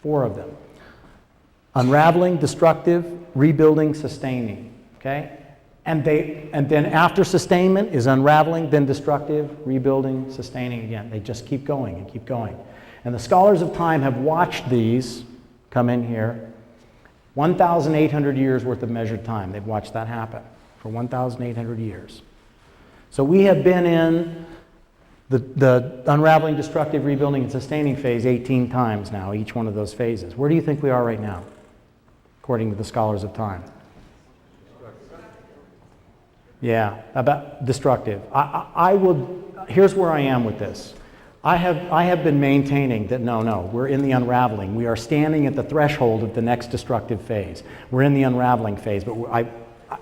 4 of them. Unraveling, destructive, rebuilding, sustaining, okay? And then after sustainment is unraveling, then destructive, rebuilding, sustaining again. They just keep going and keep going. And the scholars of time have watched these come in here. 1,800 years worth of measured time. They've watched that happen for 1,800 years. So we have been in the unraveling, destructive, rebuilding, and sustaining phase 18 times now, each one of those phases. Where do you think we are right now, according to the scholars of time? Yeah, about destructive. Here's where I am with this. I have been maintaining that no, we're in the unraveling. We are standing at the threshold of the next destructive phase. We're in the unraveling phase, but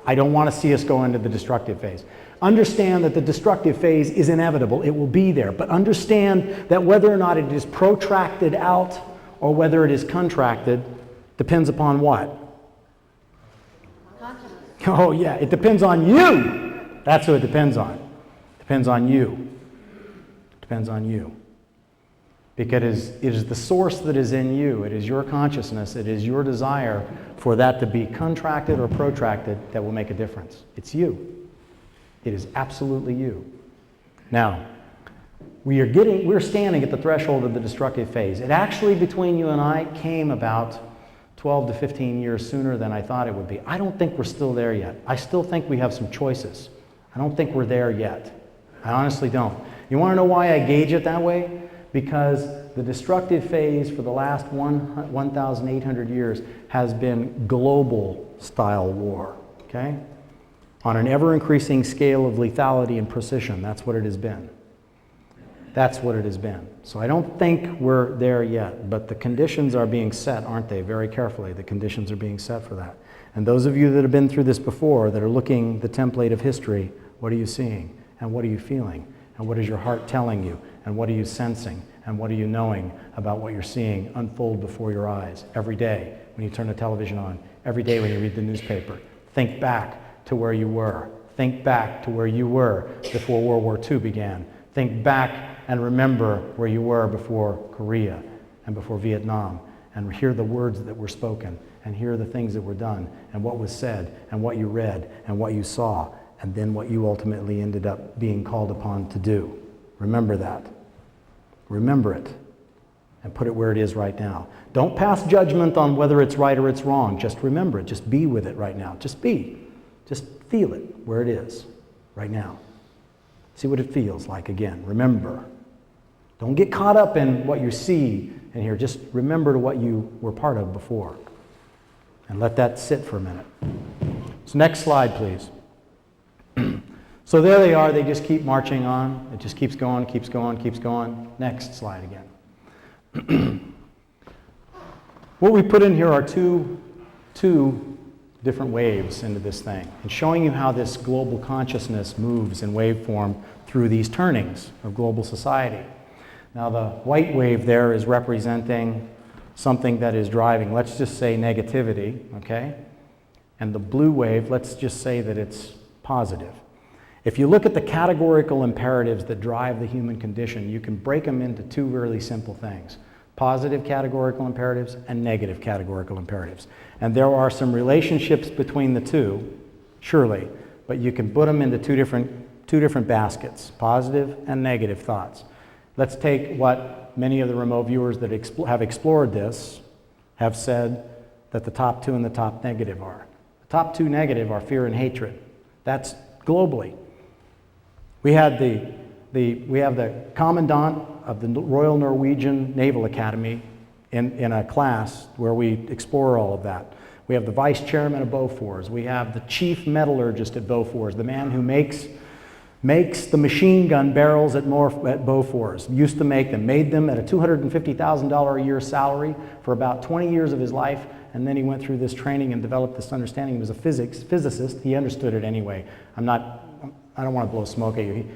I don't want to see us go into the destructive phase. Understand that the destructive phase is inevitable. It will be there. But understand that whether or not it is protracted out or whether it is contracted depends upon what? Oh yeah, it depends on you. That's who it depends on. It depends on you. It depends on you. Because it is the source that is in you. It is your consciousness. It is your desire for that to be contracted or protracted that will make a difference. It's you. It is absolutely you. Now, we're standing at the threshold of the destructive phase. It actually, between you and I, came about 12 to 15 years sooner than I thought it would be. I don't think we're still there yet. I still think we have some choices. I don't think we're there yet. I honestly don't. You want to know why I gauge it that way? Because the destructive phase for the last 1,800 years has been global style war, okay? On an ever-increasing scale of lethality and precision. That's what it has been. That's what it has been. So I don't think we're there yet, but the conditions are being set, aren't they? Very carefully, the conditions are being set for that. And those of you that have been through this before, that are looking the template of history, what are you seeing? And what are you feeling? And what is your heart telling you? And what are you sensing? And what are you knowing about what you're seeing unfold before your eyes every day when you turn the television on, every day when you read the newspaper? Think back to where you were. Think back to where you were before World War II began. Think back and remember where you were before Korea and before Vietnam, and hear the words that were spoken, and hear the things that were done, and what was said, and what you read, and what you saw, and then what you ultimately ended up being called upon to do. Remember that. Remember it, and put it where it is right now. Don't pass judgment on whether it's right or it's wrong. Just remember it. Just be with it right now. Just be. Just feel it where it is right now. See what it feels like again. Remember. Don't get caught up in what you see and hear. Just remember to what you were part of before. And let that sit for a minute. So next slide, please. So there they are. They just keep marching on. It just keeps going, keeps going, keeps going. Next slide again. What we put in here are two different waves into this thing, and showing you how this global consciousness moves in waveform through these turnings of global society. Now the white wave there is representing something that is driving, let's just say negativity, okay? And the blue wave, let's just say that it's positive. If you look at the categorical imperatives that drive the human condition, you can break them into two really simple things. Positive categorical imperatives and negative categorical imperatives. And there are some relationships between the two, surely, but you can put them into two different baskets, positive and negative thoughts. Let's take what many of the remote viewers that have explored this have said that the top two and the top negative are. The top two negative are fear and hatred. That's globally. We have the commandant of the Royal Norwegian Naval Academy in a class where we explore all of that. We have the vice chairman of Bofors. We have the chief metallurgist at Bofors, the man who makes the machine gun barrels at Bofors. Used to make them, made them at a $250,000 a year salary for about 20 years of his life, and then he went through this training and developed this understanding. He was a physicist. He understood it anyway. I don't want to blow smoke at you.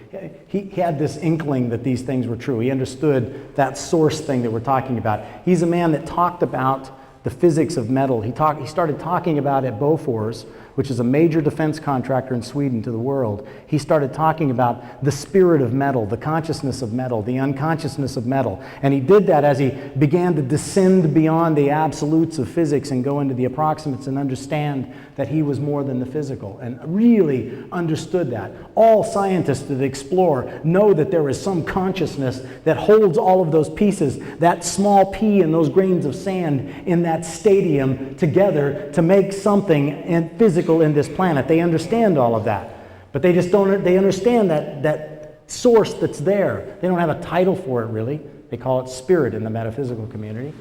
He had this inkling that these things were true. He understood that source thing that we're talking about. He's a man that talked about the physics of metal. He started talking about at Bofors, which is a major defense contractor in Sweden to the world, he started talking about the spirit of metal, the consciousness of metal, the unconsciousness of metal. And he did that as he began to descend beyond the absolutes of physics and go into the approximates and understand that he was more than the physical, and really understood that. All scientists that explore know that there is some consciousness that holds all of those pieces, that small pea and those grains of sand in that stadium together to make something physical in this planet. They understand all of that, but they just don't, they understand that source that's there. They don't have a title for it really. They call it spirit in the metaphysical community.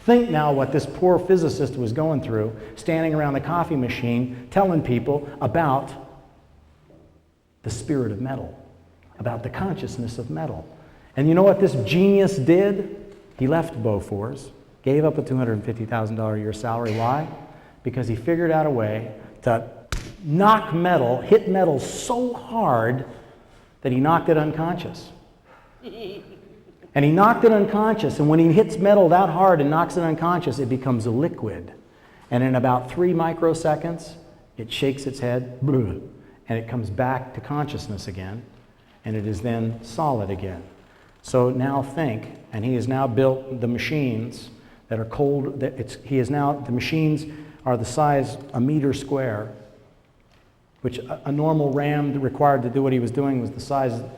Think now what this poor physicist was going through, standing around the coffee machine, telling people about the spirit of metal, about the consciousness of metal. And you know what this genius did? He left Bofors, gave up a $250,000 a year salary. Why? Because he figured out a way to knock metal, hit metal so hard that he knocked it unconscious. And he knocked it unconscious, and when he hits metal that hard and knocks it unconscious, it becomes a liquid. And in about 3 microseconds, it shakes its head, and it comes back to consciousness again, and it is then solid again. So now think, and he has now built the machines that are cold, the machines are the size a meter square, which a normal RAM required to do what he was doing was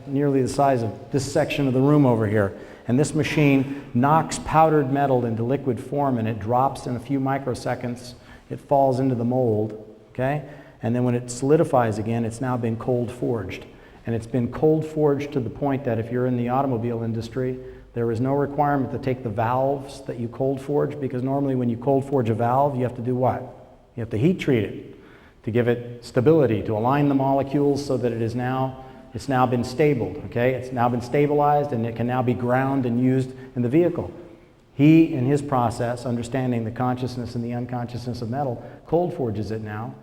nearly the size of this section of the room over here. And this machine knocks powdered metal into liquid form, and it drops in a few microseconds. It falls into the mold, okay? And then when it solidifies again, it's now been cold forged. And it's been cold forged to the point that if you're in the automobile industry, there is no requirement to take the valves that you cold forge, because normally when you cold forge a valve, you have to do what? You have to heat treat it to give it stability, to align the molecules so that it's now been stabled, okay? It's now been stabilized, and it can now be ground and used in the vehicle. He, in his process, understanding the consciousness and the unconsciousness of metal, cold forges it now,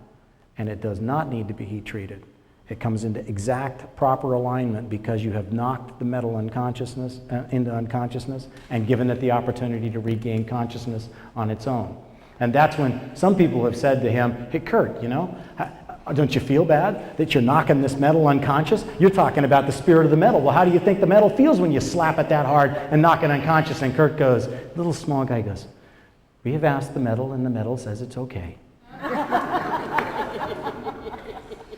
and it does not need to be heat treated. It comes into exact proper alignment because you have knocked the metal into unconsciousness and given it the opportunity to regain consciousness on its own. And that's when some people have said to him, hey, Kurt, you know, don't you feel bad that you're knocking this metal unconscious? You're talking about the spirit of the metal. Well, how do you think the metal feels when you slap it that hard and knock it unconscious? And Kurt goes, little small guy goes, we have asked the metal, and the metal says it's okay.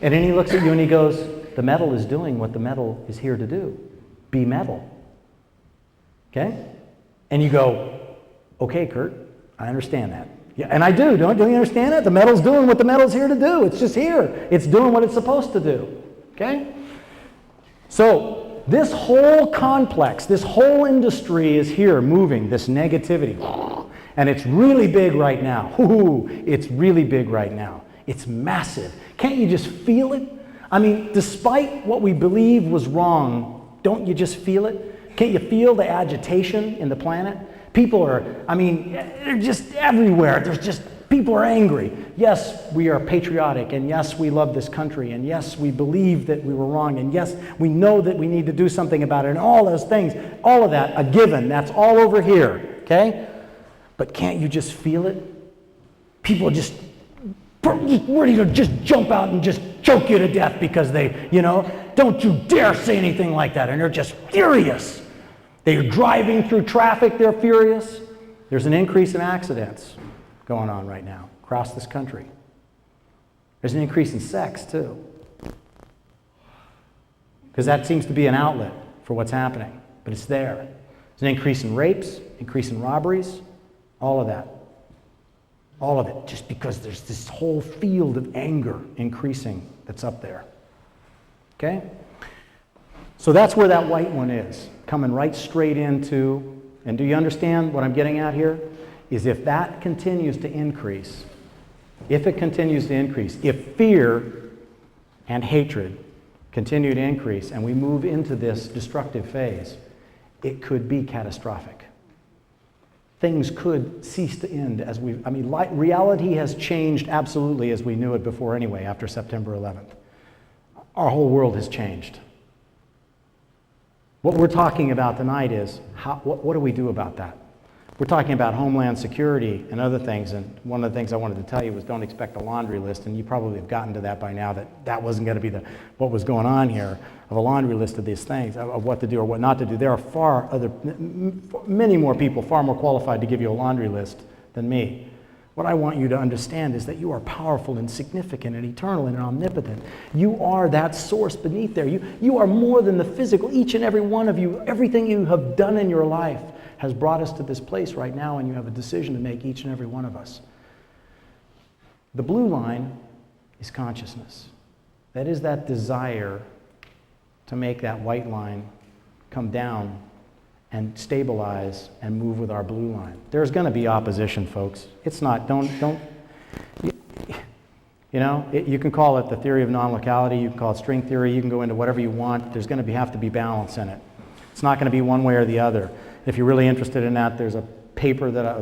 And then he looks at you and he goes, the metal is doing what the metal is here to do. Be metal. Okay? And you go, okay, Kurt, I understand that. Yeah, and I do. Don't you understand it? The metal's doing what the metal's here to do. It's just here. It's doing what it's supposed to do. Okay? So this whole complex, this whole industry is here moving, this negativity. And it's really big right now. It's really big right now. It's massive. Can't you just feel it? I mean, despite what we believe was wrong, don't you just feel it? Can't you feel the agitation in the planet? People are, I mean, they're just everywhere. People are angry. Yes, we are patriotic, and yes, we love this country, and yes, we believe that we were wrong, and yes, we know that we need to do something about it, and all those things, all of that, a given. That's all over here, okay? But can't you just feel it? People are just ready to just jump out and just choke you to death because they, you know, don't you dare say anything like that, and they're just furious. They're driving through traffic, they're furious. There's an increase in accidents going on right now across this country. There's an increase in sex, too. Because that seems to be an outlet for what's happening, but it's there. There's an increase in rapes, increase in robberies, all of that. All of it, just because there's this whole field of anger increasing that's up there. Okay? So that's where that white one is, coming right straight into, and do you understand what I'm getting at here? Is if that continues to increase, if fear and hatred continue to increase and we move into this destructive phase, it could be catastrophic. Things could cease to end reality has changed absolutely as we knew it before anyway after September 11th. Our whole world has changed. What we're talking about tonight is, what do we do about that? We're talking about homeland security and other things, and one of the things I wanted to tell you was don't expect a laundry list, and you probably have gotten to that by now, that wasn't going to be what was going on here, of a laundry list of these things, of what to do or what not to do. There are many more people far more qualified to give you a laundry list than me. What I want you to understand is that you are powerful and significant and eternal and omnipotent. You are that source beneath there. You are more than the physical. Each and every one of you, everything you have done in your life has brought us to this place right now, and you have a decision to make, each and every one of us. The blue line is consciousness. That is that desire to make that white line come down and stabilize and move with our blue line. There's going to be opposition, folks. It's not, you can call it the theory of non-locality, you can call it string theory, you can go into whatever you want. There's going to have to be balance in it. It's not going to be one way or the other. If you're really interested in that, there's a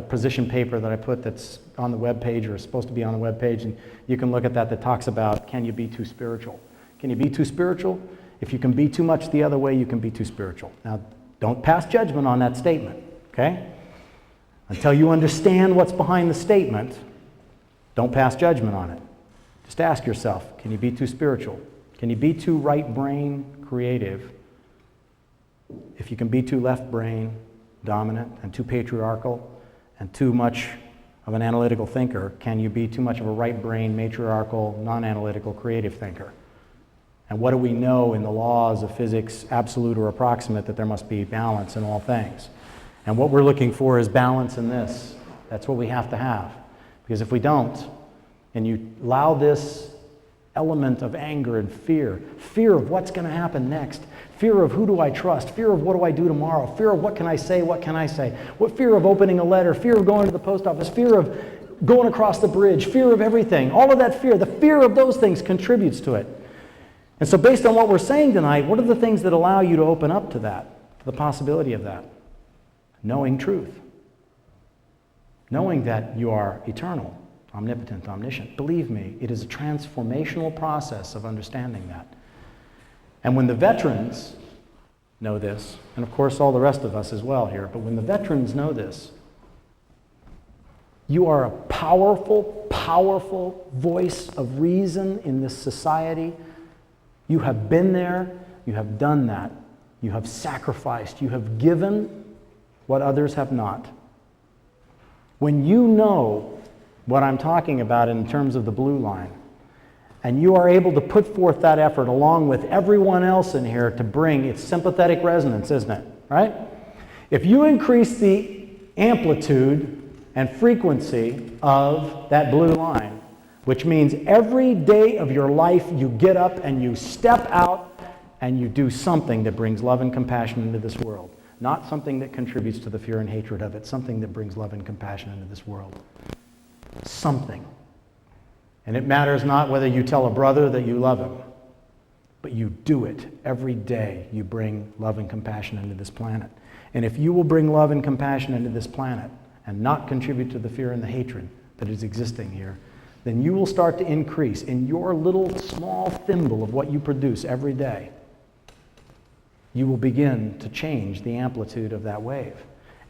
position paper that I put that's on the web page, or is supposed to be on the web page, and you can look at that talks about, can you be too spiritual? Can you be too spiritual? If you can be too much the other way, you can be too spiritual. Now, don't pass judgment on that statement, okay? Until you understand what's behind the statement, don't pass judgment on it. Just ask yourself, can you be too spiritual? Can you be too right brain creative? If you can be too left brain dominant and too patriarchal and too much of an analytical thinker, can you be too much of a right brain matriarchal, non-analytical creative thinker? And what do we know in the laws of physics, absolute or approximate, that there must be balance in all things? And what we're looking for is balance in this. That's what we have to have. Because if we don't, and you allow this element of anger and fear of what's going to happen next, fear of who do I trust, fear of what do I do tomorrow, fear of what can I say, what fear of opening a letter, fear of going to the post office, fear of going across the bridge, fear of everything, all of that fear, the fear of those things contributes to it. And so based on what we're saying tonight, what are the things that allow you to open up to that, to the possibility of that? Knowing truth. Knowing that you are eternal, omnipotent, omniscient. Believe me, it is a transformational process of understanding that. And when the veterans know this, and of course all the rest of us as well here, but when the veterans know this, you are a powerful, powerful voice of reason in this society. You have been there, you have done that, you have sacrificed, you have given what others have not. When you know what I'm talking about in terms of the blue line, and you are able to put forth that effort along with everyone else in here to bring its sympathetic resonance, isn't it? Right? If you increase the amplitude and frequency of that blue line, which means every day of your life you get up and you step out and you do something that brings love and compassion into this world. Not something that contributes to the fear and hatred of it, something that brings love and compassion into this world. Something. And it matters not whether you tell a brother that you love him, but you do it every day. You bring love and compassion into this planet. And if you will bring love and compassion into this planet and not contribute to the fear and the hatred that is existing here, then you will start to increase in your little small thimble of what you produce every day. You will begin to change the amplitude of that wave.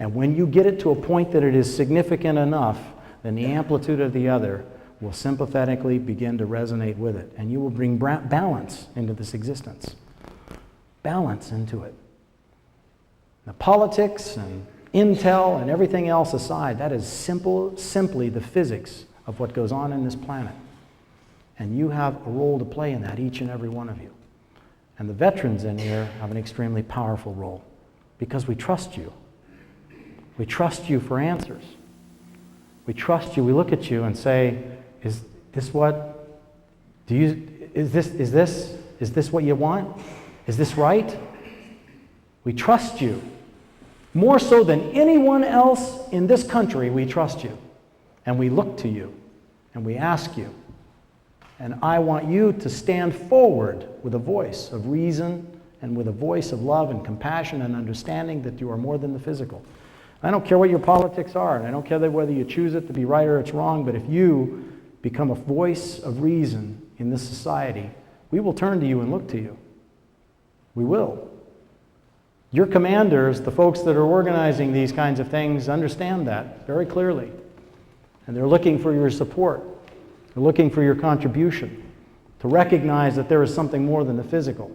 And when you get it to a point that it is significant enough, then the amplitude of the other will sympathetically begin to resonate with it. And you will bring balance into this existence. Balance into it. The politics and intel and everything else aside, that is simply the physics of what goes on in this planet. And you have a role to play in that, each and every one of you. And the veterans in here have an extremely powerful role because we trust you. We trust you for answers. We trust you. We look at you and say, is this what you want? Is this right? We trust you. More so than anyone else in this country, we trust you. And we look to you. And we ask you. And I want you to stand forward with a voice of reason and with a voice of love and compassion and understanding that you are more than the physical. I don't care what your politics are, and I don't care whether you choose it to be right or it's wrong, but if you become a voice of reason in this society, we will turn to you and look to you. We will. Your commanders, the folks that are organizing these kinds of things, understand that very clearly. And they're looking for your support. They're looking for your contribution to recognize that there is something more than the physical.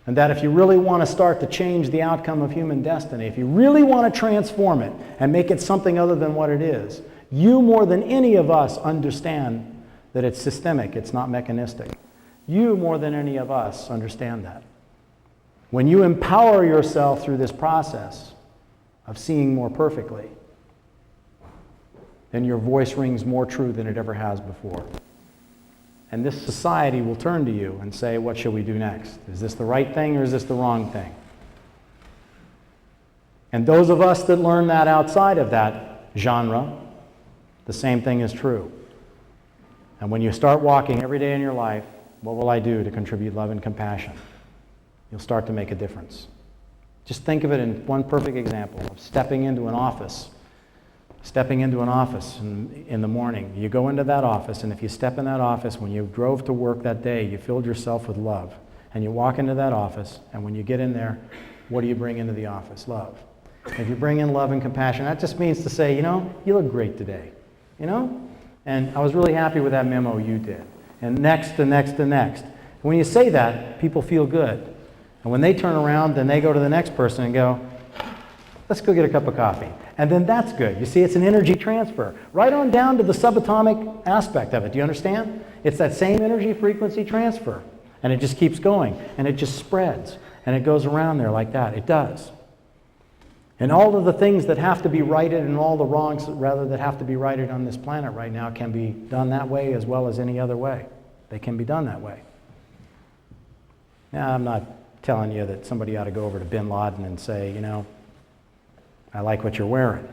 And that if you really want to start to change the outcome of human destiny, if you really want to transform it and make it something other than what it is, you more than any of us understand that it's systemic, it's not mechanistic. You more than any of us understand that. When you empower yourself through this process of seeing more perfectly, then your voice rings more true than it ever has before. And this society will turn to you and say, what shall we do next? Is this the right thing or is this the wrong thing? And those of us that learn that outside of that genre, the same thing is true. And when you start walking every day in your life, what will I do to contribute love and compassion? You'll start to make a difference. Just think of it in one perfect example of stepping into an office. Stepping into an office in the morning. You go into that office, and if you step in that office, when you drove to work that day, you filled yourself with love. And you walk into that office, and when you get in there, what do you bring into the office? Love. If you bring in love and compassion, that just means to say, you know, you look great today. You know? And I was really happy with that memo you did. And next, and next, and next. And when you say that, people feel good. And when they turn around, then they go to the next person and go, let's go get a cup of coffee. And then that's good. You see, it's an energy transfer. Right on down to the subatomic aspect of it. Do you understand? It's that same energy frequency transfer. And it just keeps going. And it just spreads. And it goes around there like that. It does. And all of the things that have to be righted and all the wrongs, rather, that have to be righted on this planet right now can be done that way as well as any other way. They can be done that way. Now, I'm not telling you that somebody ought to go over to bin Laden and say, you know, I like what you're wearing.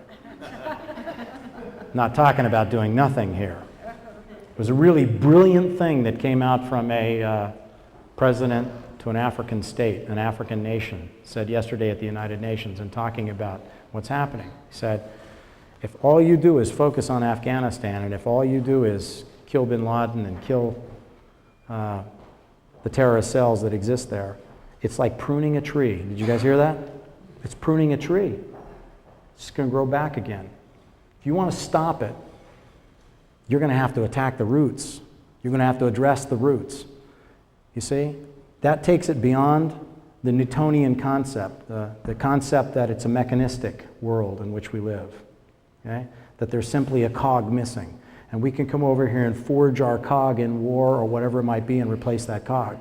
Not talking about doing nothing here. It was a really brilliant thing that came out from a president to an African state, an African nation, said yesterday at the United Nations in talking about what's happening. He said, if all you do is focus on Afghanistan, and if all you do is kill bin Laden and kill the terrorist cells that exist there, it's like pruning a tree. Did you guys hear that? It's pruning a tree. It's just going to grow back again. If you want to stop it, you're going to have to attack the roots. You're going to have to address the roots. You see? That takes it beyond the Newtonian concept, the concept that it's a mechanistic world in which we live. Okay? That there's simply a cog missing. And we can come over here and forge our cog in war or whatever it might be and replace that cog.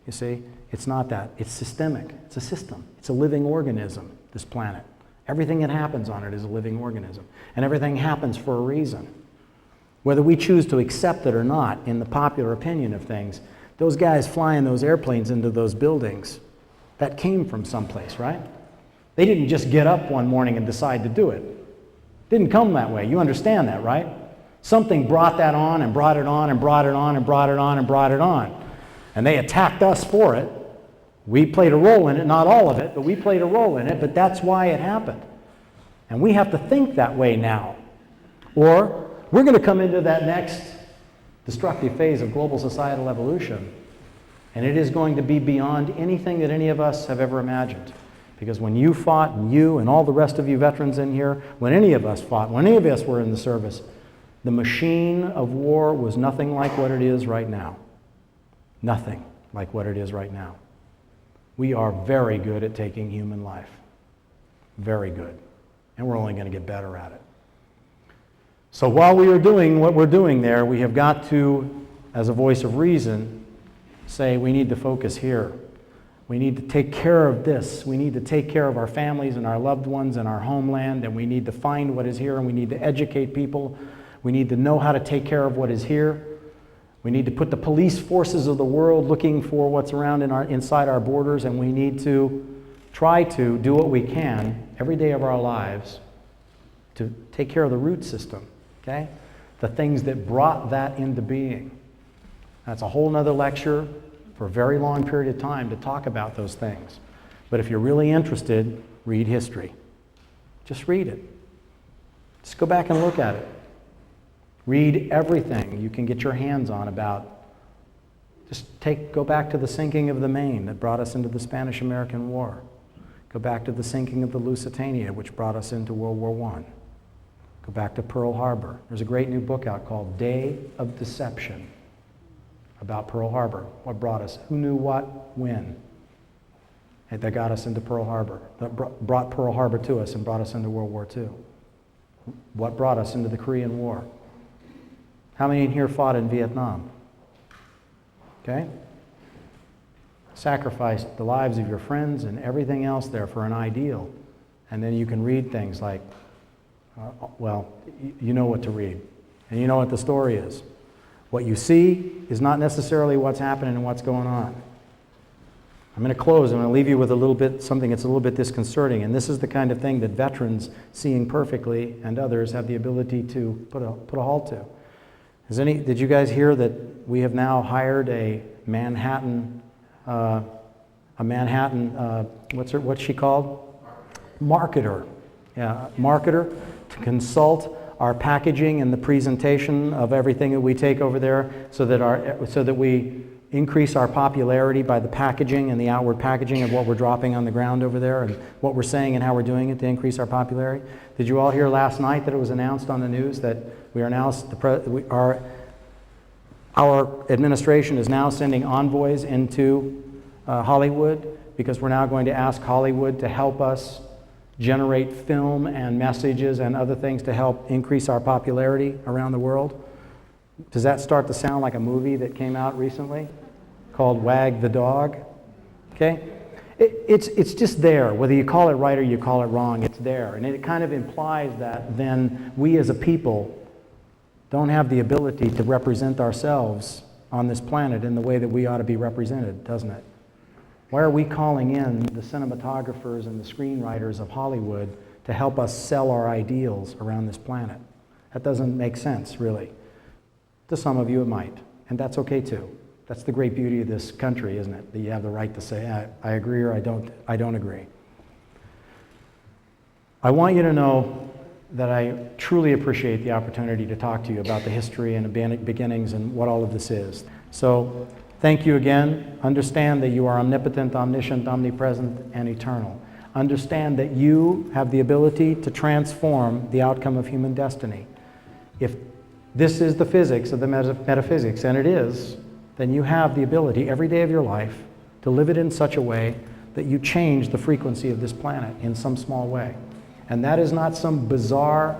You see? It's not that. It's systemic. It's a system. It's a living organism, this planet. Everything that happens on it is a living organism. And everything happens for a reason. Whether we choose to accept it or not, in the popular opinion of things, those guys flying those airplanes into those buildings, that came from someplace, right? They didn't just get up one morning and decide to do it. It didn't come that way. You understand that, right? Something brought that on and brought it on and brought it on and brought it on and brought it on. And they attacked us for it. We played a role in it, not all of it, but we played a role in it, but that's why it happened. And we have to think that way now. Or we're going to come into that next destructive phase of global societal evolution, and it is going to be beyond anything that any of us have ever imagined. Because when you fought, and you and all the rest of you veterans in here, when any of us fought, when any of us were in the service, the machine of war was nothing like what it is right now. Nothing like what it is right now. We are very good at taking human life. Very good. And we're only going to get better at it. So while we are doing what we're doing there, we have got to, as a voice of reason, say we need to focus here. We need to take care of this. We need to take care of our families and our loved ones and our homeland, and we need to find what is here, and we need to educate people. We need to know how to take care of what is here. We need to put the police forces of the world looking for what's around inside our borders, and we need to try to do what we can every day of our lives to take care of the root system, okay? The things that brought that into being. That's a whole nother lecture for a very long period of time to talk about those things. But if you're really interested, read history. Just read it. Just go back and look at it. Read everything you can get your hands on about. Go back to the sinking of the Maine that brought us into the Spanish-American War. Go back to the sinking of the Lusitania, which brought us into World War I. Go back to Pearl Harbor. There's a great new book out called Day of Deception about Pearl Harbor. What brought us? Who knew what, when? And that got us into Pearl Harbor. That brought Pearl Harbor to us and brought us into World War II. What brought us into the Korean War? How many in here fought in Vietnam? Okay? Sacrificed the lives of your friends and everything else there for an ideal. And then you can read things like, well, you know what to read. And you know what the story is. What you see is not necessarily what's happening and what's going on. I'm going to close. I'm going to leave you with a little bit, something that's a little bit disconcerting. And this is the kind of thing that veterans, seeing perfectly, and others have the ability to put a halt to. Did you guys hear that we have now hired a Manhattan, what's she called? Marketer. Yeah, marketer to consult our packaging and the presentation of everything that we take over there, so that we increase our popularity by the packaging and the outward packaging of what we're dropping on the ground over there and what we're saying and how we're doing it to increase our popularity. Did you all hear last night that it was announced on the news that we are now, our administration is now sending envoys into Hollywood, because we're now going to ask Hollywood to help us generate film and messages and other things to help increase our popularity around the world? Does that start to sound like a movie that came out recently called Wag the Dog? Okay? It's just there. Whether you call it right or you call it wrong, it's there. And it kind of implies that then we as a people don't have the ability to represent ourselves on this planet in the way that we ought to be represented, doesn't it? Why are we calling in the cinematographers and the screenwriters of Hollywood to help us sell our ideals around this planet? That doesn't make sense, really. To some of you it might, and that's okay too. That's the great beauty of this country, isn't it? That you have the right to say, I agree or I don't agree. I want you to know that I truly appreciate the opportunity to talk to you about the history and the beginnings and what all of this is. So, thank you again. Understand that you are omnipotent, omniscient, omnipresent, and eternal. Understand that you have the ability to transform the outcome of human destiny. If this is the physics of the metaphysics, and it is, then you have the ability every day of your life to live it in such a way that you change the frequency of this planet in some small way. And that is not some bizarre